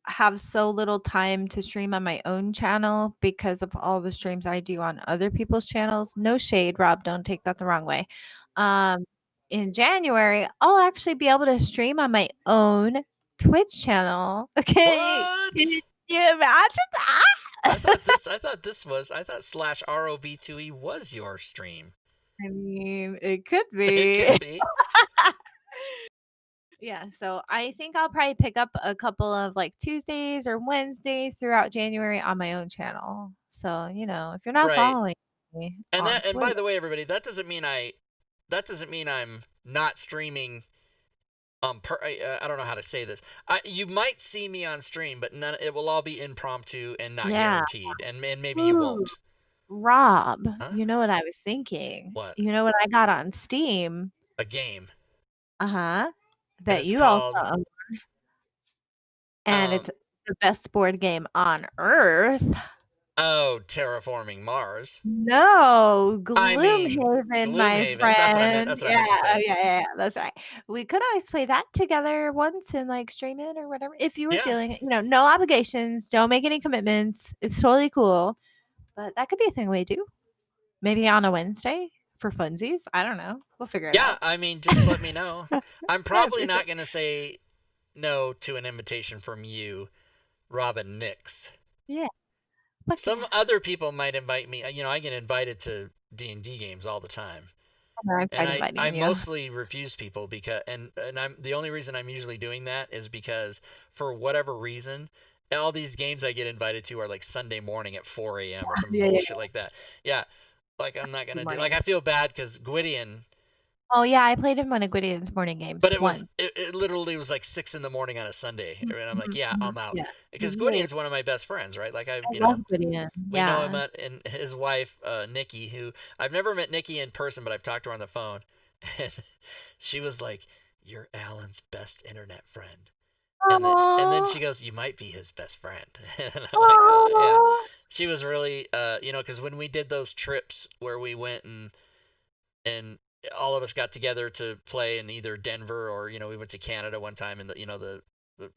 have so little time to stream on my own channel because of all the streams I do on other people's channels. No shade, Rob, don't take that the wrong way. Um, in January, I'll actually be able to stream on my own Twitch channel. Can what? you imagine that? I thought slash ROB2E was your stream. I mean, it could It be. could be. Yeah, so I think I'll probably pick up a couple of like Tuesdays or Wednesdays throughout January on my own channel. So, if you're not Right. following me on And by Twitter. the way, everybody, that doesn't mean I'm not streaming. I don't know how to say this. You might see me on stream, but it will all be impromptu and not Yeah. guaranteed. And maybe you Ooh, won't. Rob, Huh? you know what I was thinking? What? You know what I got on Steam? A game. Uh-huh. And That it's you also called own, and um it's the best board game on earth. oh, Terraforming Mars. No, I mean, Gloomhaven, my Gloomhaven. That's what I meant. friend. That's what I Yeah, meant to oh, say. yeah, that's right. We could always play that together once and, like, stream it or whatever, if you were Yeah. feeling it, no obligations, don't make any commitments, it's totally cool, but that could be a thing we do. Maybe on a Wednesday for funsies, I don't know, we'll figure it Yeah, out. I mean, just let me know. I'm Yeah, probably for sure. not going to say no to an invitation from you, Robin Nix. Yeah, fuck Some yeah. other people might invite me. I get invited to D&D games all the time. I'm And fine I inviting you. mostly refuse people because I'm the only reason I'm usually doing that is because for whatever reason all these games I get invited to are like Sunday morning at 4 a.m. or some Yeah, yeah, bullshit like that. Yeah, like I'm not good gonna do. Like morning. I feel bad because Gwydion, Oh, yeah, I played in one of Gwydion's morning games but once. it literally was like 6 in the morning on a Sunday, Mhm, and I'm like, mhm, yeah, mhm. I'm out Yeah, because he's weird. Gwydion's one of my best friends, right? Like I love Gwydion, we know him yeah. and his wife Nikki, who I've never met Nikki in person, but I've talked to her on the phone, and she was like, "You're Alan's best internet friend." And then Aw, she goes, "You might be his best friend." And I'm like, "Oh yeah." aw. She was really, because when we did those trips where we went and all of us got together to play in either Denver or we went to Canada one time and the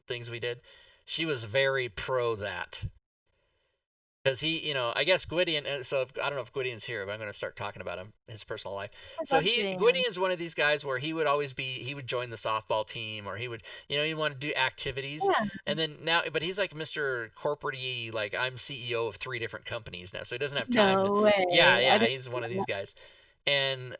things we did, she was very pro that. Because I guess Gwydion. So I don't know if Gwydion's here, but I'm going to start talking about him, his personal life. I So love Gwydion. Gwydion's one of these guys where he would join the softball team, or he want to do activities, Yeah, and then now, but he's like Mr. Corporate, like I'm CEO of 3 different companies now, so he doesn't have time to. no Yeah, way. I yeah, didn't he's one of know these that. guys, and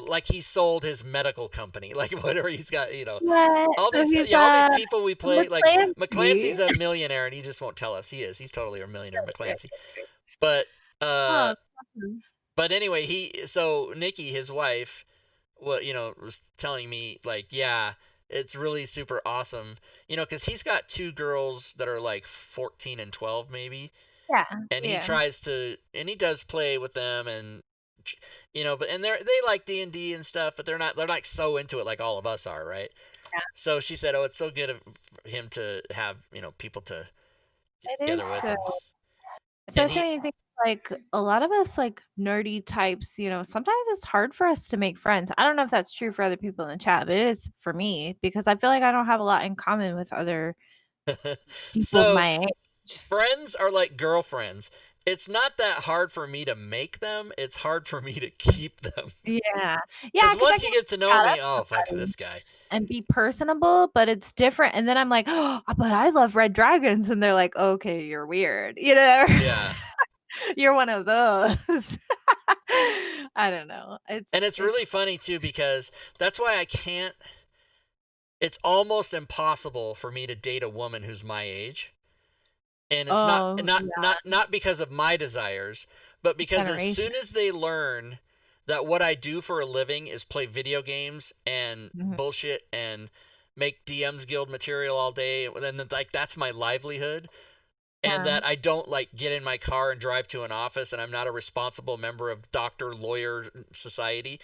like he sold his medical company, like whatever he's got, What? all So these he's, yeah, all these people we play, like McClancy. McClancy's a millionaire and he just won't tell us. He's totally a millionaire, Right, right, McClancy. right. But uh Oh, awesome. but anyway, so Nikki, his wife, was telling me like, yeah, it's really super awesome, because he's got two girls that are like 14 and 12 maybe, Yeah, and yeah, he does play with them and but they like D&D and stuff, but they're not so into it like all of us are, right? yeah. So she said, "Oh, it's so good of him to have, people to get It is together with." good, And especially he when you think, like, a lot of us, like, nerdy types, sometimes it's hard for us to make friends. I don't know if that's true for other people in the chat, but it is for me because I feel like I don't have a lot in common with other people so my age. friends are like girlfriends. It's not that hard for me to make them. It's hard for me to keep them. Yeah. Yeah, Because because I once can you get to know yeah, me, that's oh fuck somebody this guy. and be personable, but it's different, and then I'm like, "Oh, but I love red dragons," and they're like, "Okay, you're weird," you know? Yeah. You're one of those. I don't know. And it's It's really funny too because that's why I can't. It's almost impossible for me to date a woman who's my age, and it's not oh, not yeah, not not because of my desires, but because as generation. soon as they learn that what I do for a living is play video games and Mhm. bullshit and make DM's Guild material all day, and then like that's my livelihood, and Yeah, that I don't like get in my car and drive to an office, and I'm not a responsible member of doctor lawyer society.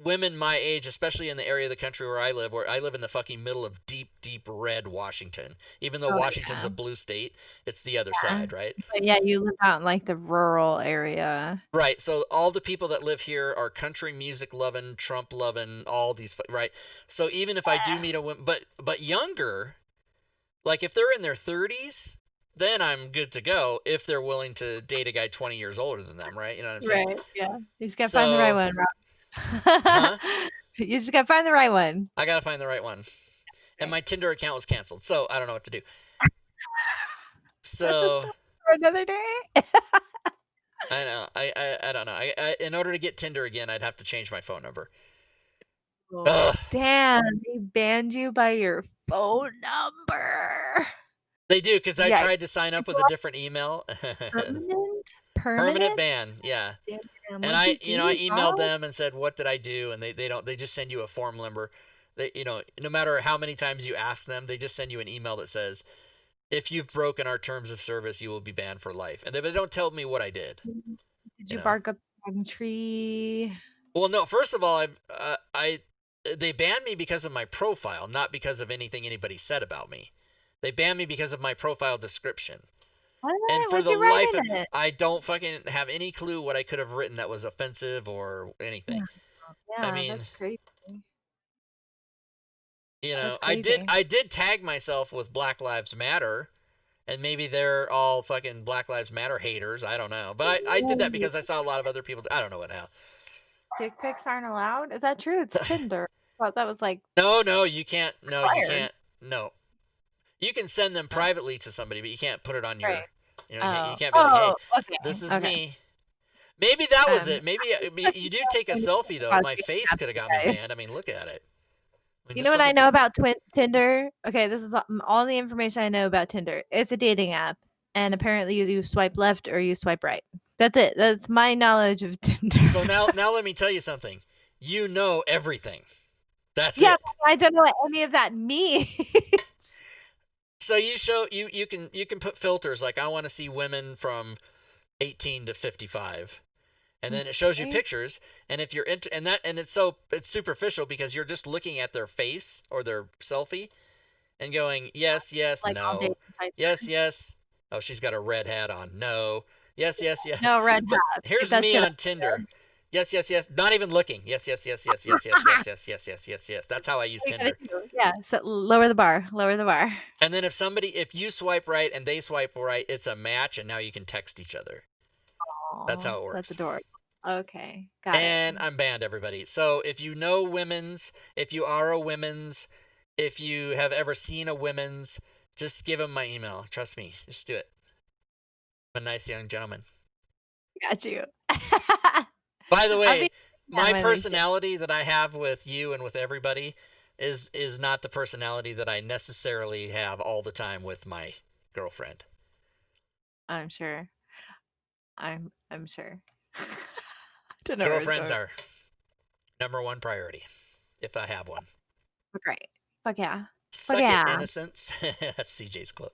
Women my age, especially in the area of the country where I live in the fucking middle of deep, deep red Washington. Even though oh, Washington's yeah, a blue state, it's the other yeah. side, right? But, yeah, you live out in, like, the rural area. Right. So all the people that live here are country music loving, Trump loving, all these, right? So even if I do Yeah, meet a woman, but younger, like if they're in their 30s, then I'm good to go if they're willing to date a guy 20 years older than them, right? You know what I'm saying? right, yeah. You just gotta find the right So, one, huh? Rob. You just gotta find the right one. I gotta find the right one. And Right. my Tinder account was canceled, so I don't know what to do. That's a So story for another day. I know. I don't know. In order to get Tinder again, I'd have to change my phone number. Oh, Ugh. damn, they banned you by your phone number. They do because I Yikes. tried to sign up Did with you a have different email. permanent? Permanent Permanent? ban. Yeah. Damn, And what'd you I do, emailed Rob? them and said what did I do, and they just send you a form number. No matter how many times you ask them, they just send you an email that says if you've broken our terms of service, you will be banned for life. And they don't tell me what I did. Did You you know. bark up the wrong tree? Well, no. First of all, I they banned me because of my profile, not because of anything anybody said about me. They banned me because of my profile description. And What? for What'd the you write life of in it? I don't fucking have any clue what I could have written that was offensive or anything. Yeah, I yeah, mean, that's crazy. That's I did crazy. I did tag myself with Black Lives Matter, and maybe they're all fucking Black Lives Matter haters. I don't know, but I did that Ooh, because I saw a lot of other people. I don't know what hell. dick pics aren't allowed? Is that true? It's Tinder. Thought that was, like, No, no, you can't. No, you required. can't. No, you can send them Oh, privately to somebody, but you can't put it on right. your. You Oh. can't be like, hey, Oh, okay, this is okay. me. Maybe that was I'm it. Maybe just you do not take a going to selfie though. about My being face happy could have got me today. banned. I mean, look at it. You know what I know about Tinder? Okay, this is all the information I know about Tinder. It's a dating app, and apparently you swipe left or you swipe right. That's it. That's my knowledge of Tinder. So now let me tell you something. You know everything. That's Yeah, it. but I don't know what any of that means. So you can put filters like I want to see women from 18 to 55. And then it shows you Okay. pictures, and if you're into and it's superficial because you're just looking at their face or their selfie and going yes, yes, Like all dating no. sites. Yes, yes. Oh, she's got a red hat on. No. Yes, yes, yes. No red But hats. Get here's that me shit out on Tinder. Yes, yes, yes. Not even looking. Yes, yes, yes, yes, yes, yes, yes, yes, yes, yes, yes, yes. That's how I use you gotta Tinder. do. Yeah. So lower the bar. Lower the bar. And then if you swipe right and they swipe right, it's a match, and now you can text each other. That's Oh, how it that's works. adorable. Okay, got it. And I'm banned, everybody. So if you know women's, if you are a women's, if you have ever seen a women's, just give them my email. Trust me. Just do it. I'm a nice young gentleman. Got you. By the I'll way, be my one of these days. personality that I have with you and with everybody is not the personality that I necessarily have all the time with my girlfriend. I'm sure. I'm sure. Don't know where it's Girlfriends going. are number one priority, if I have one. But great. Fuck yeah. Fuck Suck it, yeah. innocence. That's CJ's quote.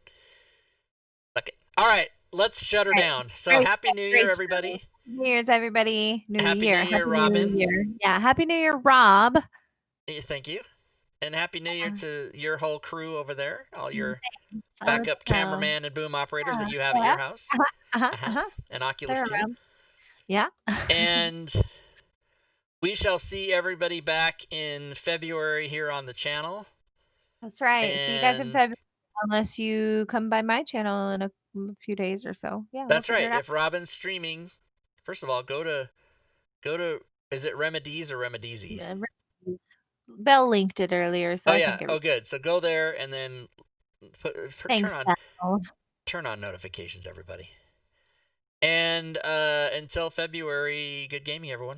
Suck it. All right, let's shut her Great. down. So Great. happy New Year, Great show. everybody. New Year's, everybody. New Happy New Year. Year, Happy New Robin. Year. Yeah. Happy New Year, Rob. Thank you. And Happy New Year to your whole crew over there, all your Thanks. backup cameraman and boom operators that you have at Yeah. your house. Uh-huh. Uh-huh. Uh-huh. Uh-huh. And Oculus They're too. around. Yeah. And we shall see everybody back in February here on the channel. That's right. See you guys in And February unless you come by my channel in a few days or so. Yeah, we'll that's figure right. it out. If Robin's streaming, first of all, go to is it Remedies or Remediesy? Belle linked it earlier, so Oh I yeah. think it. Oh good. So go there and then Thanks, Belle. turn on notifications, everybody. And until February, good gaming, everyone.